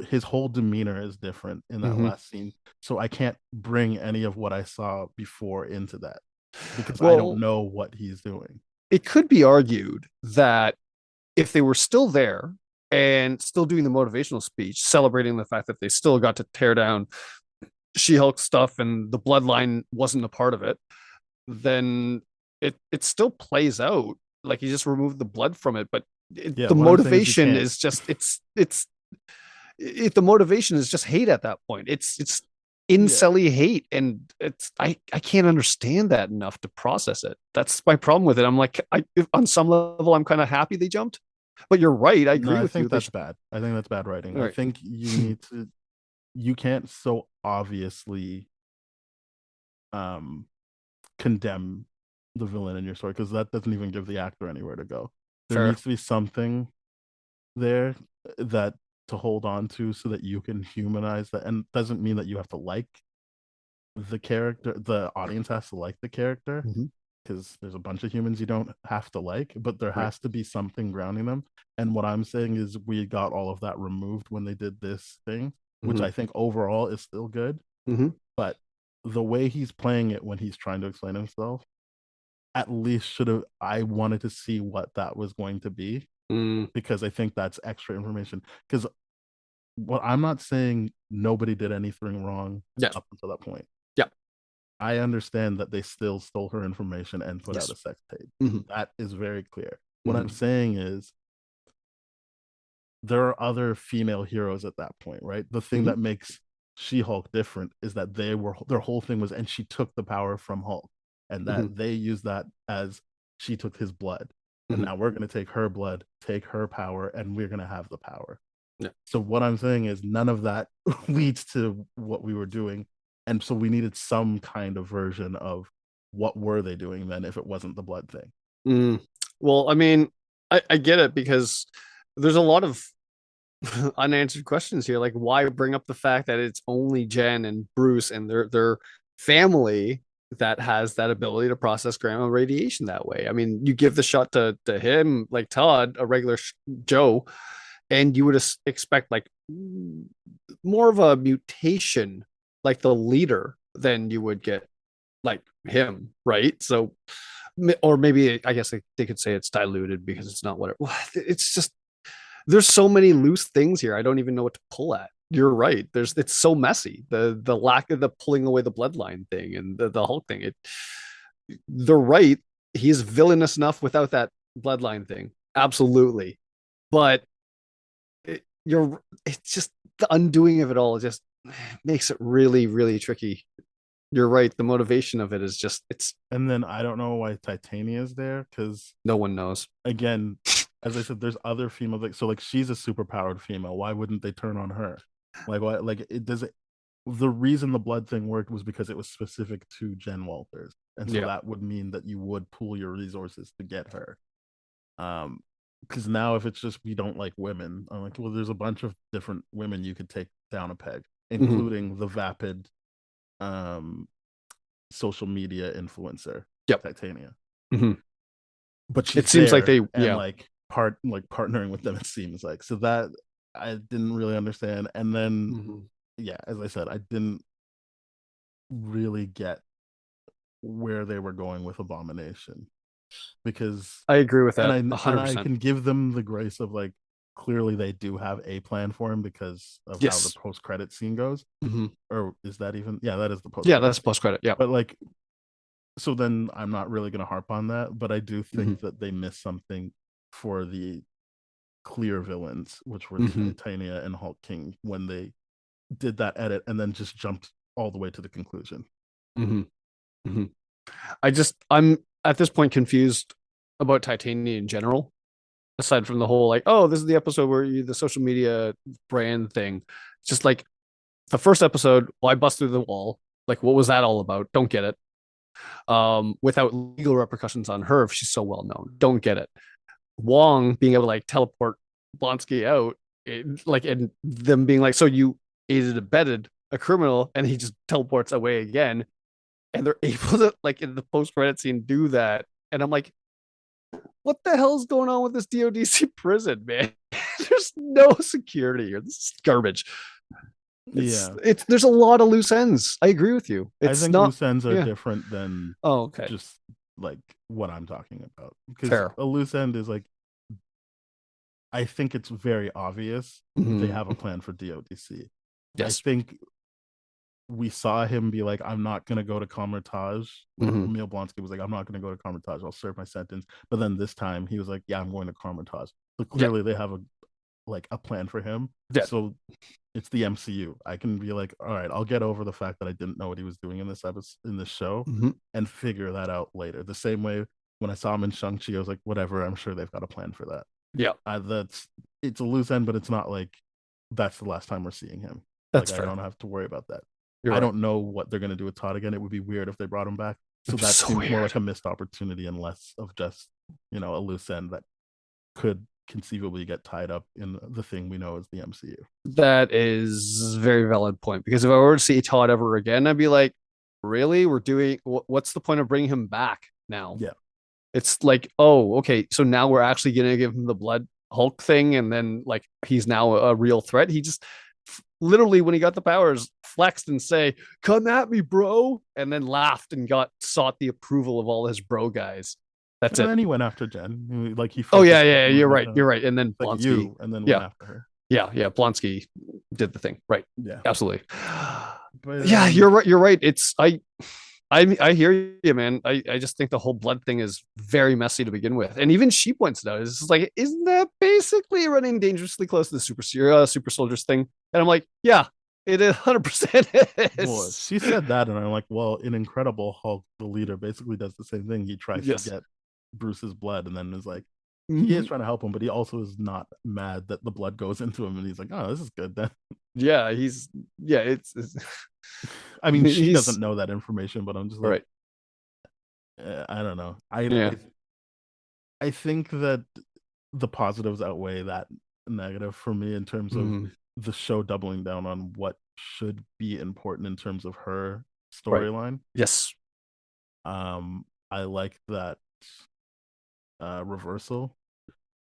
S3: His whole demeanor is different in that last scene, so I can't bring any of what I saw before into that because I don't know what he's doing.
S4: It could be argued that if they were still there and still doing the motivational speech, celebrating the fact that they still got to tear down She-Hulk stuff and the bloodline wasn't a part of it, then it still plays out like he just removed the blood from it, but the motivation is just the motivation is just hate at that point. It's incelly hate, and I can't understand that enough to process it. That's my problem with it. I'm like, on some level I'm kind of happy they jumped, but you're right. I agree with you.
S3: I think that's bad. I think that's bad writing. I think you need to. You can't so obviously condemn the villain in your story because that doesn't even give the actor anywhere to go. There needs to be something there that to hold on to so that you can humanize that, and doesn't mean that you have to like the character. The audience has to like the character because there's a bunch of humans you don't have to like, but there has to be something grounding them. And what I'm saying is we got all of that removed when they did this thing, which I think overall is still good. But the way he's playing it when he's trying to explain himself, at least I wanted to see what that was going to be because I think that's extra information. Because what I'm not saying nobody did anything wrong up until that point.
S4: Yeah.
S3: I understand that they still stole her information and put out a sex tape. That is very clear. What I'm saying is there are other female heroes at that point, right? The thing that makes She-Hulk different is that their whole thing was, and she took the power from Hulk, and that they used that as she took his blood, and now we're going to take her blood, take her power, and we're going to have the power. Yeah. So what I'm saying is none of that leads to what we were doing, and so we needed some kind of version of what were they doing then if it wasn't the blood thing.
S4: Well, I mean, I get it because there's a lot of unanswered questions here. Like, why bring up the fact that it's only Jen and Bruce and their family that has that ability to process gamma radiation that way? I mean, you give the shot to him, like Todd, a regular Joe, and you would expect like more of a mutation, like the leader, than you would get like him, right? So, or maybe I guess they could say it's diluted because it's not what it's just. There's so many loose things here. I don't even know what to pull at. You're right. It's so messy. The lack of the pulling away the bloodline thing and the Hulk thing. They're right. He's villainous enough without that bloodline thing. Absolutely. But it's just the undoing of it all just makes it really, really tricky. You're right. The motivation of it is just
S3: and then I don't know why Titania is there because
S4: no one knows.
S3: Again, as I said, there's other females like so like she's a superpowered female. Why wouldn't they turn on her? Like why like it does it the reason the blood thing worked was because it was specific to Jen Walters. And so
S4: Yeah.
S3: that would mean that you would pool your resources to get her. Because now if it's just we don't like women, I'm like, well, there's a bunch of different women you could take down a peg, including the vapid social media influencer,
S4: Yep.
S3: Titania.
S4: Mhm.
S3: But she's
S4: It seems like
S3: there
S4: they-
S3: and
S4: yeah.
S3: like partnering with them, it seems like. So that I didn't really understand. And then
S4: Mhm.
S3: yeah, as I said, I didn't really get where they were going with Abomination. Because
S4: I agree with that.
S3: and I
S4: 100%.
S3: can give them the grace of like clearly they do have a plan for him because of how
S4: Yes.
S3: the post credit scene goes.
S4: Mhm.
S3: Or is that even that is the post
S4: Yeah, that's post credit. Yeah.
S3: but like so then I'm not really gonna harp on that, but I do think
S4: Mm-hmm.
S3: that they missed something for the clear villains, which were
S4: Mhm.
S3: Titania and Hulk King, when they did that edit and then just jumped all the way to the conclusion.
S4: Mhm. Mhm. I'm at this point confused about Titania in general. Aside from the whole like, oh, this is the episode where the social media brand thing. Just like the first episode, why bust through the wall? Like, what was that all about? Don't get it. Without legal repercussions on her if she's so well known. Don't get it. Wong being able to like teleport Blonsky out, and them being like, so you aided and abetted a criminal, and he just teleports away again, and they're able to like in the post credit scene do that, and I'm like, what the hell's going on with this DODC prison, man? There's no security here. This is garbage. It's there's a lot of loose ends. I agree with you. It's
S3: I think
S4: not
S3: loose ends are
S4: yeah.
S3: different than
S4: okay.
S3: Just like what I'm talking about. Because
S4: Fair.
S3: a loose end is like I think it's very obvious they have a plan for DODC.
S4: Yes.
S3: I think we saw him be like, I'm not gonna go to Comertage. Emil Blonsky was like, I'm not gonna go to Comertage. I'll serve my sentence. But then this time he was like, yeah, I'm going to Comertage. So clearly they have a plan for him.
S4: Yeah.
S3: So it's the MCU. I can be like, all right, I'll get over the fact that I didn't know what he was doing in this episode, in this show, and figure that out later. The same way when I saw him in Shang-Chi, I was like, whatever, I'm sure they've got a plan for that.
S4: Yeah.
S3: It's a loose end, but it's not like that's the last time we're seeing him.
S4: That's
S3: like,
S4: fair.
S3: I don't have to worry about that.
S4: I
S3: don't know what they're gonna do with Todd again. It would be weird if they brought him back. So that seems more like a missed opportunity and less of just, a loose end that could conceivably get tied up in the thing we know as the MCU.
S4: That is a very valid point, because if I were to see Todd ever again, I'd be like, really? We're doing what's the point of bringing him back now?
S3: Yeah.
S4: It's like, oh, okay, so now we're actually going to give him the Blood Hulk thing, and then like he's now a real threat. He just literally, when he got the powers, flexed and say, come at me, bro, and then laughed and sought the approval of all his bro guys. That's
S3: and
S4: it.
S3: then he went after Jen. Like he.
S4: Oh yeah, you're right. You're right. And then
S3: like
S4: Blonsky,
S3: and then went after her.
S4: Yeah, Blonsky did the thing. Right.
S3: Yeah,
S4: absolutely.
S3: But,
S4: yeah, you're right. You're right. It's I hear you, man. I just think the whole blood thing is very messy to begin with, and even she points it out. It's just like, isn't that basically running dangerously close to the super soldiers thing? And I'm like, yeah, it 100% is.
S3: Well, she said that, and I'm like, well, in Incredible Hulk, the leader basically does the same thing. He tries to get Bruce's blood, and then is like, he is trying to help him, but he also is not mad that the blood goes into him, and he's like, oh, this is good then.
S4: Yeah, it's
S3: I mean, she doesn't know that information, but I'm just like, I don't know. I think that the positives outweigh that negative for me in terms of the show doubling down on what should be important in terms of her storyline.
S4: Yes.
S3: I like that reversal,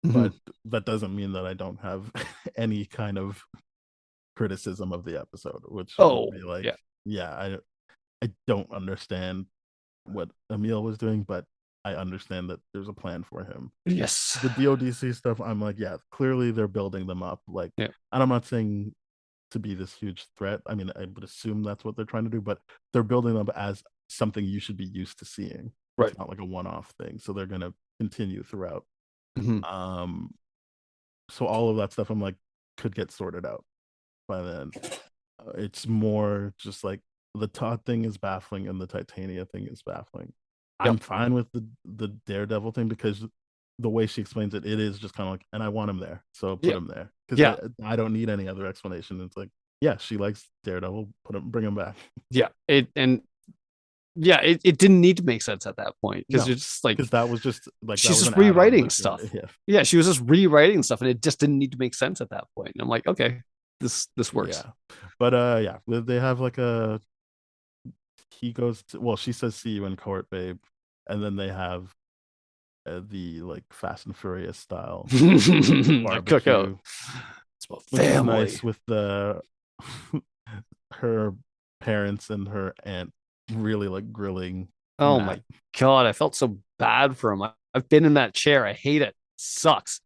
S3: but that doesn't mean that I don't have any kind of criticism of the episode, which would be like, I don't understand what Emil was doing, but I understand that there's a plan for him.
S4: Yes.
S3: The DODC stuff, I'm like, yeah, clearly they're building them up. Like, and I'm not saying to be this huge threat. I mean, I would assume that's what they're trying to do, but they're building them as something you should be used to seeing.
S4: Right.
S3: It's not like a one-off thing. So they're going to continue throughout. So all of that stuff, I'm like, could get sorted out by then. It's more just like the Todd thing is baffling and the Titania thing is baffling. I'm fine with the Daredevil thing because the way she explains it, it is just kind of like, and I want him there, so put
S4: Yeah.
S3: him there because
S4: Yeah.
S3: I don't need any other explanation. It's like, yeah, she likes Daredevil, bring him back.
S4: Yeah. It didn't need to make sense at that point because
S3: No,
S4: you're just like,
S3: because that was just like
S4: she's
S3: that was
S4: just
S3: an add-on,
S4: rewriting
S3: like,
S4: stuff.
S3: Yeah,
S4: Yeah, she was just rewriting stuff, and it just didn't need to make sense at that point. And I'm like, okay, this works.
S3: yeah, but yeah, they have like a he goes to, well, she says see you in court, babe, and then they have the like Fast and Furious style
S4: A cookout.
S3: barbecue,
S4: It's about
S3: which is
S4: family.
S3: nice with the her parents and her aunt really like grilling.
S4: Oh
S3: Matt.
S4: my god, I felt so bad for him. I've been in that chair. I hate it. Sucks.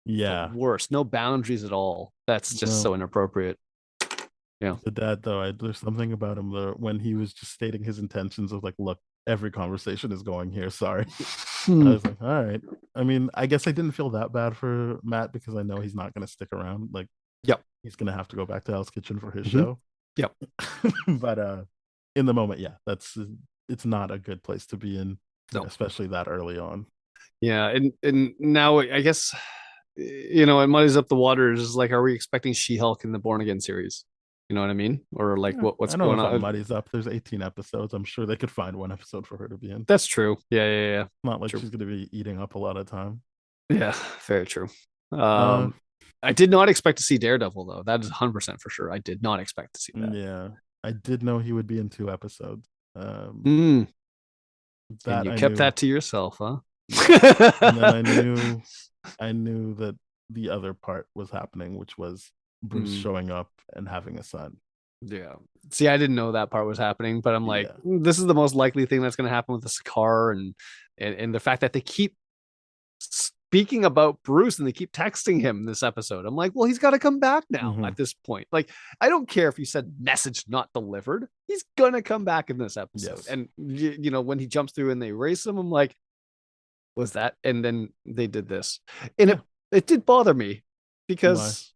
S3: Yeah,
S4: Worse. No boundaries at all. That's just
S3: No.
S4: so inappropriate.
S3: the dad though, there's something about him though when he was just stating his intentions of like, look, every conversation is going here. Sorry. I was like, all right. I mean, I guess I didn't feel that bad for Matt because I know he's not going to stick around. Like,
S4: Yep.
S3: he's going to have to go back to Hell's Kitchen for his
S4: Mhm.
S3: show.
S4: Yep.
S3: But in the moment, yeah, it's not a good place to be in,
S4: No.
S3: especially that early on.
S4: Yeah, and now I guess it muddies up the waters. Like, are we expecting She-Hulk in the Born Again series? You know what I mean? Or like
S3: Yeah,
S4: what's
S3: I don't
S4: going
S3: know if it
S4: on?
S3: muddies up. There's 18 episodes. I'm sure they could find one episode for her to be in.
S4: That's true. Yeah.
S3: Not like
S4: True.
S3: she's going to be eating up a lot of time.
S4: Yeah, very true. I did not expect to see Daredevil though. That is 100% for sure. I did not expect to see that.
S3: Yeah, I did know he would be in 2 episodes.
S4: And
S3: That
S4: you
S3: I
S4: kept
S3: knew.
S4: that to yourself, huh?
S3: And then I knew that the other part was happening, which was Bruce showing up and having a son.
S4: Yeah. See, I didn't know that part was happening, but I'm like,
S3: Yeah.
S4: this is the most likely thing that's going to happen with this car, and the fact that they keep speaking about Bruce and they keep texting him this episode. I'm like, well, he's got to come back now
S3: Mhm.
S4: at this point. Like, I don't care if you said message not delivered. He's gonna come back in this episode.
S3: Yes.
S4: And when he jumps through and they race him, I'm like, was that? And then they did this, and it did bother me because,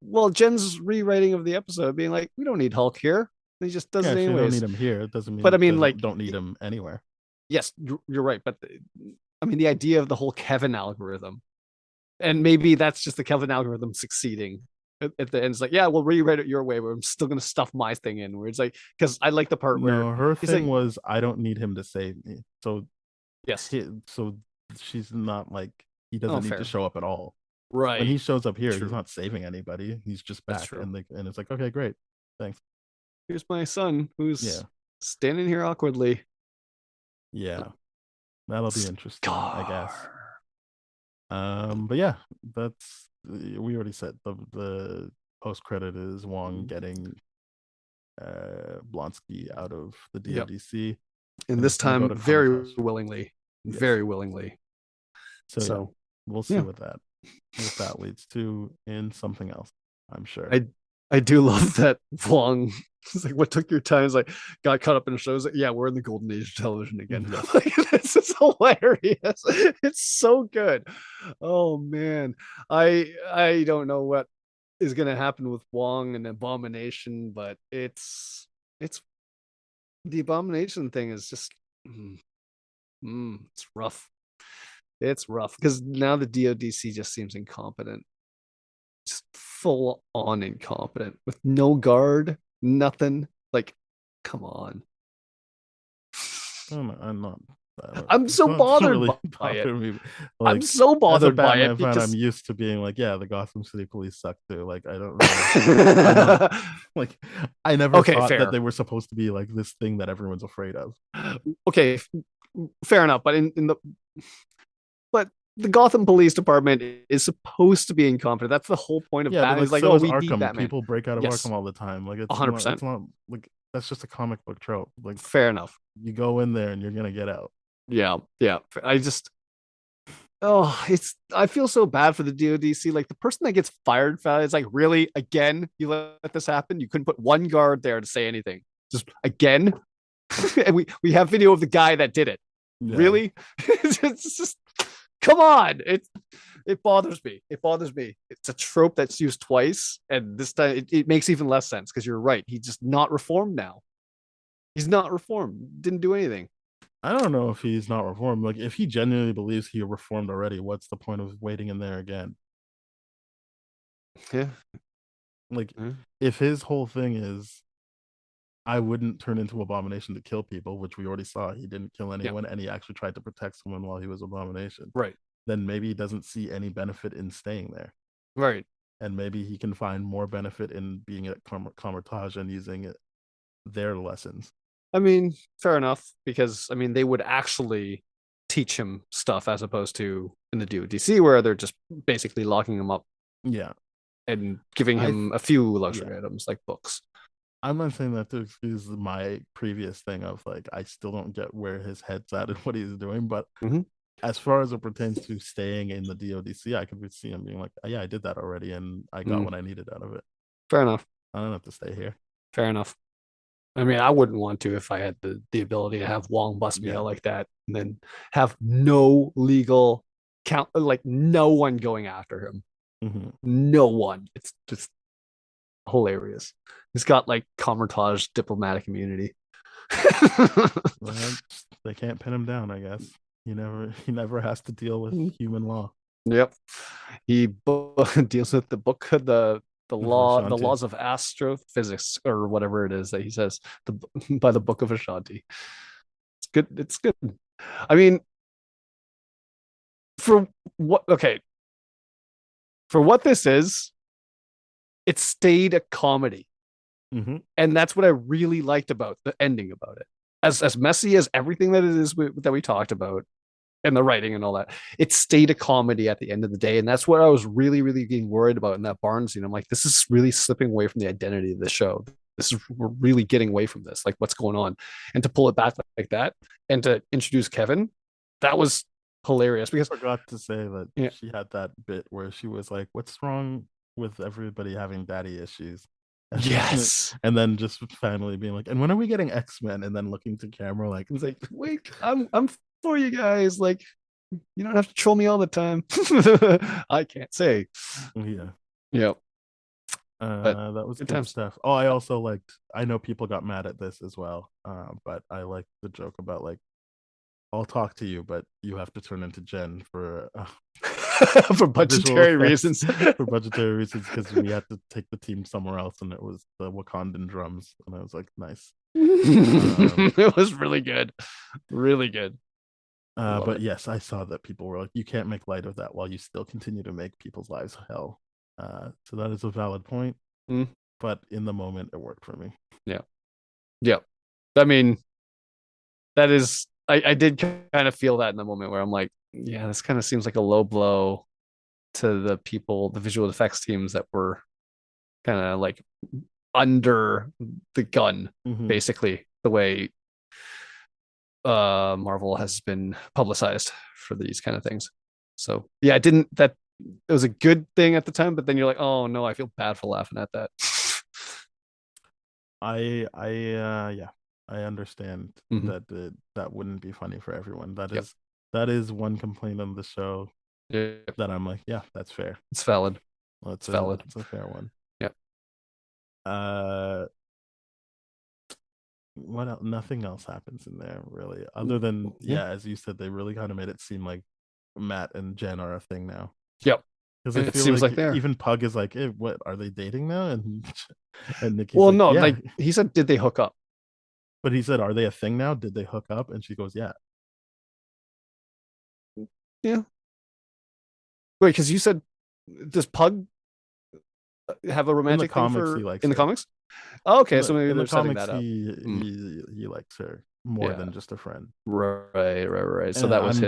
S4: well, Jen's rewriting of the episode being like, we don't need Hulk here. He just does it
S3: You don't
S4: anyways.
S3: need him here. It doesn't mean.
S4: But I mean, like,
S3: don't need him anywhere.
S4: Yes, you're right. But I mean, the idea of the whole Kevin algorithm, and maybe that's just the Kevin algorithm succeeding at the end. It's like, yeah, we'll rewrite it your way, but I'm still going to stuff my thing in. Where it's like, because I like the part where
S3: No, her
S4: he's
S3: thing
S4: like,
S3: was, I don't need him to save me. So
S4: yes,
S3: so she's not like, he doesn't need
S4: fair.
S3: to show up at all.
S4: Right.
S3: When he shows up here,
S4: True.
S3: he's not saving anybody. He's just
S4: That's
S3: back,
S4: true.
S3: and it's like, okay, great, thanks.
S4: Here's my son who's standing here awkwardly.
S3: Yeah, that'll be interesting, I guess. But yeah, that's, we already said the post credit is Wong getting Blonsky out of the DODC,
S4: and this
S3: it's gonna go
S4: time
S3: to
S4: very
S3: Comic House.
S4: willingly,
S3: Yes.
S4: very willingly.
S3: So,
S4: So
S3: we'll see
S4: yeah.
S3: what that leads to in something else, I'm sure.
S4: I do love that Wong. It's like, what took your time? It's like, got caught up in shows. Like, yeah, we're in the golden age of television again.
S3: Yes.
S4: Like, this is hilarious. It's so good. Oh man, I don't know what is gonna happen with Wong and Abomination, but it's the Abomination thing is just it's rough. It's rough because now the DODC just seems incompetent. Just full on incompetent with no guard, nothing. Like, come on.
S3: I'm not.
S4: I'm so
S3: It's
S4: bothered
S3: really
S4: by it.
S3: bothering me.
S4: I'm
S3: Like,
S4: so
S3: as a
S4: bothered by
S3: Batman
S4: it
S3: fan,
S4: because
S3: I'm used to being like, yeah, the Gotham City Police suck too. Like, I don't really, like, I never
S4: Okay,
S3: thought
S4: fair.
S3: that they were supposed to be like this thing that everyone's afraid of.
S4: Okay, fair enough. But but the Gotham Police Department is supposed to be incompetent. That's the whole point of
S3: Yeah,
S4: Batman.
S3: but
S4: It's like,
S3: so
S4: oh,
S3: is
S4: we need
S3: Arkham.
S4: Batman.
S3: People break out of
S4: Yes.
S3: Arkham all the time. Like, it's
S4: 100%.
S3: It's not like, that's just a comic book trope. Like,
S4: Fair enough.
S3: you go in there and you're gonna get out.
S4: Yeah. I feel so bad for the DODC. Like, the person that gets fired for that is like, really, again, you let this happen? You couldn't put one guard there to say anything. Just again. And we have video of the guy that did it.
S3: Yeah.
S4: Really? It's just, come on. It bothers me. It bothers me. It's a trope that's used twice, and this time it makes even less sense because you're right. He's just not reformed now. He's not reformed. Didn't do anything.
S3: I don't know if he's not reformed. Like, if he genuinely believes he reformed already, what's the point of waiting in there again?
S4: Yeah.
S3: Like,
S4: Yeah.
S3: if his whole thing is, I wouldn't turn into Abomination to kill people, which we already saw he didn't kill anyone, and he actually tried to protect someone while he was Abomination.
S4: Right.
S3: Then maybe he doesn't see any benefit in staying there,
S4: Right.
S3: and maybe he can find more benefit in being at Comertage and using it, their lessons.
S4: I mean, fair enough, because I mean they would actually teach him stuff as opposed to in the DODC where they're just basically locking him up
S3: Yeah,
S4: and giving
S3: I
S4: him a few luxury
S3: yeah.
S4: items like books.
S3: I'm not saying that to excuse my previous thing of like I still don't get where his head's at and what he's doing, but
S4: Mhm.
S3: as far as it pertains to staying in the DODC, I could see him being like, yeah, I did that already, and I got what I needed out of it.
S4: Fair enough.
S3: I don't have to stay here.
S4: Fair enough. I mean, I wouldn't want to if I had the ability to have Wong bust me
S3: Yeah.
S4: out like that and then have no legal count, like no one going after him.
S3: Mhm.
S4: No one. It's just hilarious. He's got like Comertage diplomatic immunity.
S3: Well, they can't pin him down, I guess. He never has to deal with human law.
S4: Yep. He deals with the book, the
S3: Ashanti.
S4: laws of astrophysics or whatever it is that he says by the Book of Ashanti. It's good. It's good. I mean, for what? Okay, for what this is, it stayed a comedy,
S3: Mm-hmm.
S4: and that's what I really liked about the ending about it. As messy as everything that it is that we talked about, and the writing and all that, it stayed a comedy at the end of the day, and that's what I was really, really getting worried about in that barn scene. I'm like, this is really slipping away from the identity of the show. We're really getting away from this. Like, what's going on? And to pull it back like that, and to introduce Kevin, that was hilarious because
S3: I forgot to say that
S4: yeah.
S3: she had that bit where she was like, "What's wrong with everybody having daddy issues?"
S4: Yes.
S3: And then just finally being like, "And when are we getting X-Men?" And then looking to camera like,
S4: It's like, wait, I'm for you guys. Like, you don't have to troll me all the time. I can't say.
S3: yeah.
S4: Yeah. But
S3: That was
S4: good
S3: good
S4: times.
S3: stuff. Oh, I also liked. I know people got mad at this as well, but I liked the joke about like, "I'll talk to you, but you have to turn into Jen for
S4: For budgetary reasons.
S3: for budgetary reasons because we had to take the team somewhere else, and it was the Wakandan drums, and I was like, nice.
S4: It was really good, really good.
S3: But yes, I saw that people were like, you can't make light of that while you still continue to make people's lives hell. So that is a valid point.
S4: Mm.
S3: But in the moment, it worked for me.
S4: Yeah. I mean, that is, I did kind of feel that in the moment where I'm like, yeah, this kind of seems like a low blow to the people, the visual effects teams that were kind of like under the gun, basically, the way Marvel has been publicized for these kind of things. So yeah, it was a good thing at the time, but then you're like, oh no, I feel bad for laughing at that.
S3: Yeah, I understand that that wouldn't be funny for everyone. That is one complaint on the show that I'm like, yeah, that's fair.
S4: It's valid.
S3: It's
S4: valid.
S3: It's a fair one.
S4: Yeah.
S3: What else? Nothing else happens in there really, other than as you said, they really kind of made it seem like Matt and Jen are a thing now.
S4: Yep.
S3: Because it seems like even Pug is like, hey, what are they dating now? And Nikki's
S4: well,
S3: like,
S4: no,
S3: yeah.
S4: like he said, did they hook up?
S3: But he said, are they a thing now? Did they hook up? And she goes, yeah.
S4: Yeah. Wait, because you said, does Pug have a romantic thing for in the comics? Oh, okay, so maybe
S3: in
S4: they're
S3: the comics,
S4: setting that up.
S3: He likes her more than just a friend.
S4: Right. So that was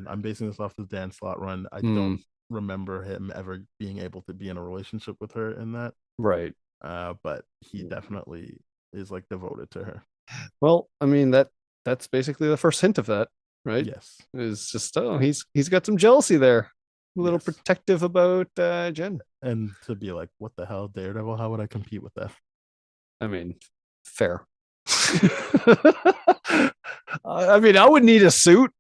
S3: I'm basing this off the Dan Slott run. I don't remember him ever being able to be in a relationship with her in that.
S4: Right.
S3: But he definitely is like devoted to her.
S4: Well, I mean that's basically the first hint of that, right?
S3: Yes.
S4: Is just he's got some jealousy there. A little protective about Jen.
S3: And to be like, what the hell, Daredevil? How would I compete with that?
S4: I mean, fair. I mean, I would need a suit.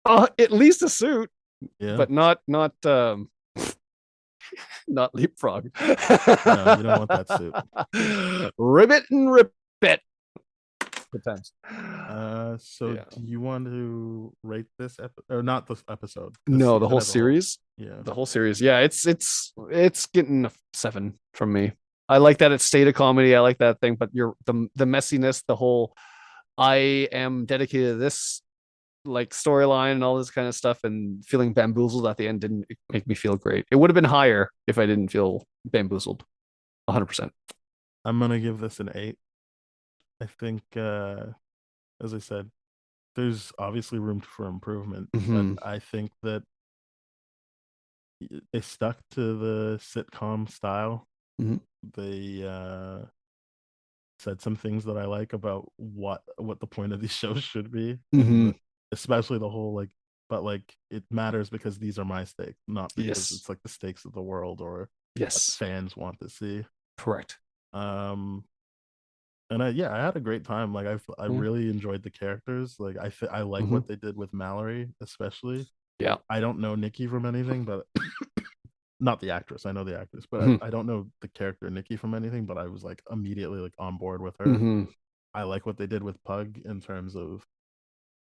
S4: At least a suit.
S3: Yeah.
S4: But not not leapfrog.
S3: No, you don't want that suit.
S4: Ribbit and rip it. Good times.
S3: So
S4: Yeah.
S3: do you want to rate this or not this episode?
S4: No, the
S3: season
S4: whole
S3: as a
S4: series.
S3: Yeah.
S4: The whole series. Yeah, it's getting a 7 from me. I like that it stayed a comedy. I like that thing, but the messiness, the whole I am dedicated to this like storyline and all this kind of stuff, and feeling bamboozled at the end didn't make me feel great. It would have been higher if I didn't feel bamboozled. 100%.
S3: I'm gonna give this an 8. I think, as I said, there's obviously room for improvement,
S4: Mhm.
S3: but I think that they stuck to the sitcom style.
S4: Mhm.
S3: They said some things that I like about what the point of these shows should be, and
S4: Mhm.
S3: especially the whole like, but like it matters because these are my stakes, not because
S4: Yes.
S3: it's like the stakes of the world or what
S4: Yes.
S3: fans want to see.
S4: Correct.
S3: Um, and I had a great time. Like I
S4: Yeah.
S3: really enjoyed the characters. Like I like
S4: Mhm.
S3: what they did with Mallory, especially.
S4: Yeah.
S3: I don't know Nikki from anything, but not the actress. I know the actress, but
S4: Mhm.
S3: I don't know the character Nikki from anything. But I was like immediately like on board with her.
S4: Mhm.
S3: I like what they did with Pug in terms of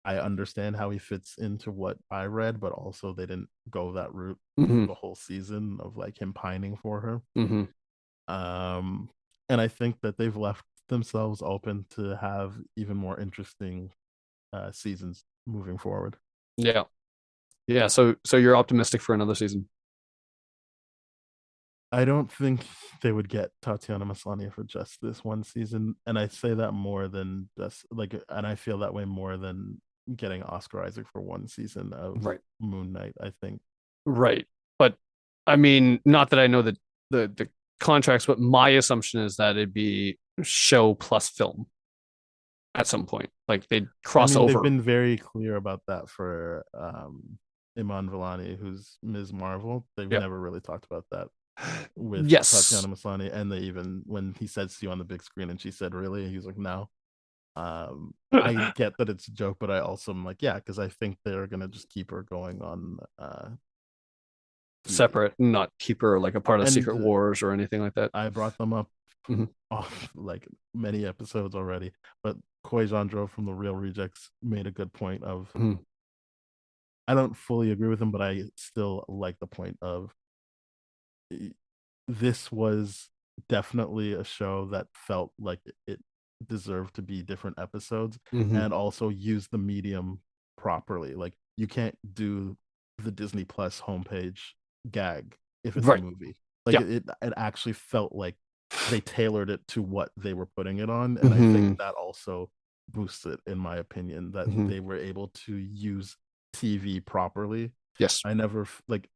S3: I understand how he fits into what I read, but also they didn't go that route through
S4: Mhm.
S3: the whole season of like him pining for her.
S4: Mhm.
S3: Um, and I think that they've left themselves open to have even more interesting seasons moving forward.
S4: Yeah. Yeah. So you're optimistic for another season.
S3: I don't think they would get Tatiana Maslany for just this one season, and I say that more than just like, and I feel that way more than getting Oscar Isaac for one season of
S4: Right.
S3: Moon Knight. I think.
S4: Right. But I mean, not that I know the contracts, but my assumption is that it'd be show plus film at some point. Like they'd
S3: I
S4: cross
S3: mean, they've
S4: over.
S3: been very clear about that for Iman Vellani, who's Ms. Marvel. They've
S4: Yeah.
S3: never really talked about that with
S4: Yes.
S3: Tatiana Maslany, and they even when he said see you on the big screen, and she said, "Really?" And he was like, "No." I get that it's a joke, but I also am like, yeah, because I think they're gonna just keep her going on TV.
S4: Separate, not keep her like a part of
S3: And
S4: Secret Wars or anything like that.
S3: I brought them up
S4: Mhm.
S3: off like many episodes already, but Koi Jandro from the Real Rejects made a good point of
S4: Mhm.
S3: I don't fully agree with him, but I still like the point of this was definitely a show that felt like it deserved to be different episodes
S4: Mhm.
S3: and also use the medium properly. Like you can't do the Disney Plus homepage gag if it's a
S4: Right.
S3: movie. Like
S4: Yeah.
S3: it actually felt like they tailored it to what they were putting it on, and I think
S4: Mhm.
S3: that also boosts it, in my opinion, that
S4: Mhm.
S3: they were able to use TV properly.
S4: Yes.
S3: I never like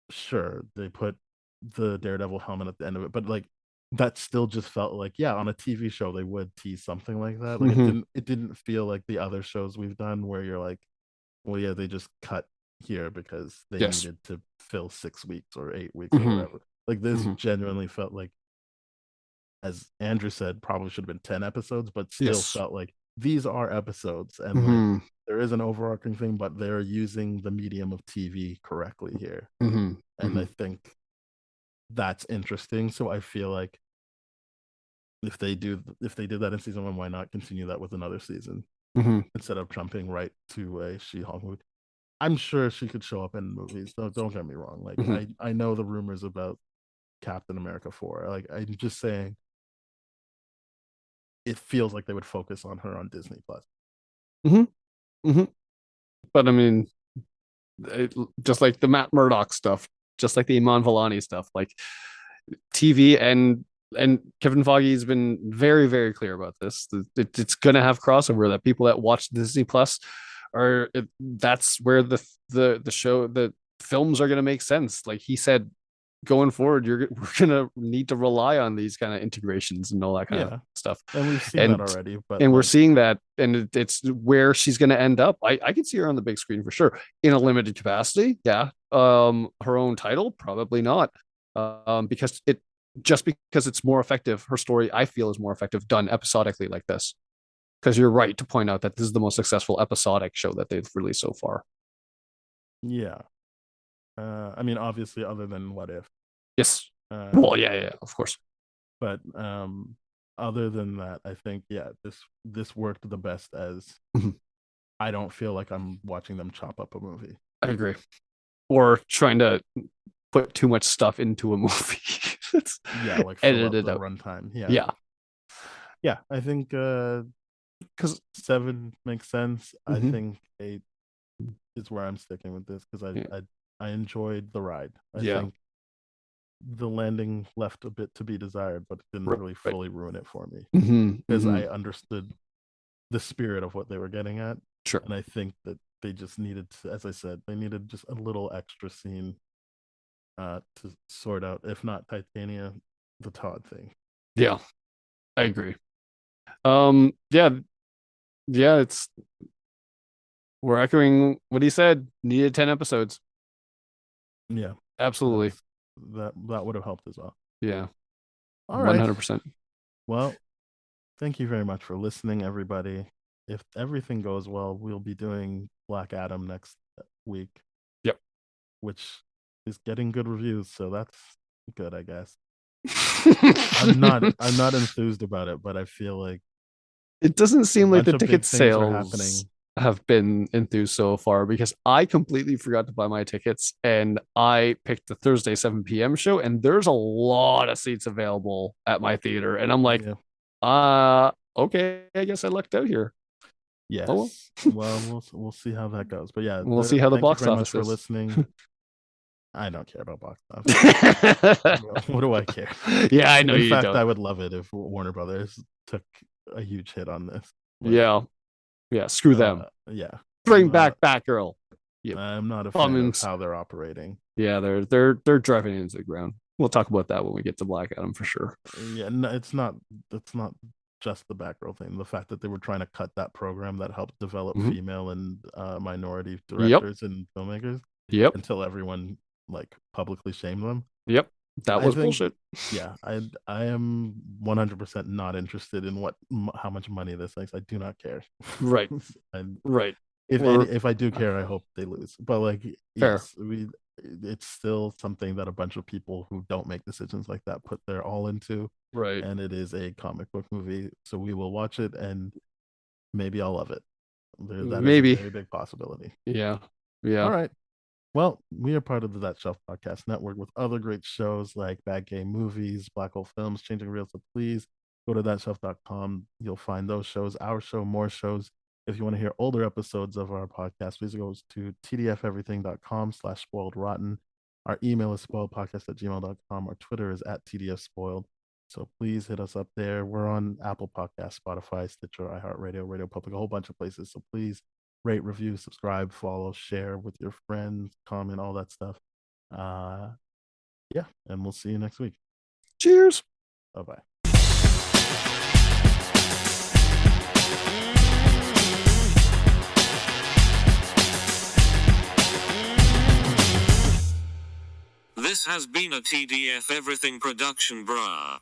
S3: sure they put the Daredevil helmet at the end of it, but like that still just felt like yeah, on a TV show they would tease something like that. Like
S4: Mhm.
S3: it didn't feel like the other shows we've done where you're like, well, yeah, they just cut here because they
S4: Yes.
S3: needed to fill 6 weeks or 8 weeks or
S4: Mhm.
S3: whatever. Like this
S4: Mhm.
S3: genuinely felt like, as Andrew said, probably should have been 10 episodes, but still
S4: Yes.
S3: felt like these are episodes and like
S4: Mhm.
S3: there is an overarching thing, but they're using the medium of TV correctly here.
S4: Mhm.
S3: And I
S4: Mhm.
S3: think that's interesting. So I feel like if they did that in season one, why not continue that with another season
S4: Mhm.
S3: instead of jumping right to a She-Hulk movie? I'm sure she could show up in movies. Don't get me wrong. Like
S4: Mhm.
S3: I know the rumors about Captain America 4. Like I'm just saying it feels like they would focus on her on Disney Plus.
S4: Mhm. Mhm. But I mean, just like the Matt Murdock stuff, just like the Iman Vellani stuff, like TV and Kevin Feige's been very very clear about this. It's gonna have crossover. That people that watch Disney Plus are that's where the show the films are gonna make sense. Like he said, going forward, we're gonna need to rely on these kind of integrations and all that kind of
S3: Yeah.
S4: stuff.
S3: And we've seen that
S4: And
S3: already, but
S4: and we're
S3: like
S4: seeing that, and it's where she's going to end up. I can see her on the big screen for sure in a limited capacity. Yeah. Her own title, probably not. Because it's more effective. Her story, I feel, is more effective done episodically like this. Because you're right to point out that this is the most successful episodic show that they've released so far.
S3: yeah. I mean, obviously, other than What If.
S4: Yes.
S3: Uh,
S4: Well, yeah, of course.
S3: but other than that, I think this worked the best as
S4: Mhm.
S3: I don't feel like I'm watching them chop up a movie.
S4: I agree. Or trying to put too much stuff into a movie. It's
S3: Yeah, like fill up
S4: edited
S3: the
S4: out.
S3: runtime.
S4: Yeah.
S3: Yeah. I think
S4: Because
S3: 7 makes sense. I
S4: Mhm.
S3: think 8 is where I'm sticking with this because
S4: Yeah.
S3: I enjoyed the ride. I
S4: Yeah.
S3: think the landing left a bit to be desired, but it didn't really
S4: Right.
S3: fully ruin it for me
S4: Mhm,
S3: because I
S4: mhm.
S3: understood the spirit of what they were getting at.
S4: Sure.
S3: And I think that they just needed to, as I said, they needed just a little extra scene to sort out, if not Titania, the Todd thing.
S4: Yeah, I agree. Yeah, it's we're echoing what he said. Needed 10 episodes.
S3: Yeah,
S4: Absolutely.
S3: that would have helped as well.
S4: Yeah.
S3: All right.
S4: 100%.
S3: Well, thank you very much for listening, everybody. If everything goes well, we'll be doing Black Adam next week.
S4: Yep.
S3: Which is getting good reviews, so that's good, I guess. I'm not enthused about it, but I feel like
S4: It doesn't seem like
S3: bunch
S4: the
S3: of
S4: ticket
S3: big things are
S4: sales
S3: happening.
S4: have been enthused so far because I completely forgot to buy my tickets and I picked the Thursday 7 p.m. show and there's a lot of seats available at my theater and I'm like,
S3: Yeah.
S4: Okay, I guess I lucked out here.
S3: Yes.
S4: Oh,
S3: Well, we'll see how that goes. But yeah,
S4: we'll see how the
S3: thank you
S4: box
S3: very much
S4: office
S3: for
S4: is.
S3: listening. I don't care about box office. What do I care?
S4: Yeah, I know
S3: In
S4: you
S3: fact,
S4: don't.
S3: I would love it if Warner Brothers took a huge hit on this. But,
S4: Yeah, screw them.
S3: Yeah.
S4: Bring back Batgirl.
S3: I'm not a fan of how they're operating.
S4: Yeah, they're driving into the ground. We'll talk about that when we get to Black Adam for sure.
S3: Yeah, no, it's not just the Batgirl thing. The fact that they were trying to cut that program that helped develop female and minority directors and filmmakers.
S4: Yep.
S3: Until everyone like publicly shamed them.
S4: Yep. That was bullshit.
S3: Yeah, I am 100% not interested in how much money this makes. I do not care.
S4: Right. Right.
S3: If I do care, I hope they lose. But like,
S4: fair.
S3: Yes, it's still something that a bunch of people who don't make decisions like that put their all into.
S4: Right.
S3: And it is a comic book movie, so we will watch it, and maybe I'll love it. That is a very big possibility.
S4: Yeah. Yeah.
S3: All right. Well, we are part of the That Shelf Podcast Network with other great shows like Bad Game Movies, Black Hole Films, Changing Reels. So please go to thatshelf.com. You'll find those shows, our show, more shows. If you want to hear older episodes of our podcast, please go to tdfeverything.com/spoiledrotten. Our email is spoiledpodcast@gmail.com. Our Twitter is @tdfspoiled. So please hit us up there. We're on Apple Podcasts, Spotify, Stitcher, iHeartRadio, Radio Public, a whole bunch of places. So please rate, review, subscribe, follow, share with your friends, comment, all that stuff. Yeah, and we'll see you next week.
S4: Cheers.
S3: Bye-bye.
S1: This has been a TDF Everything production, brah.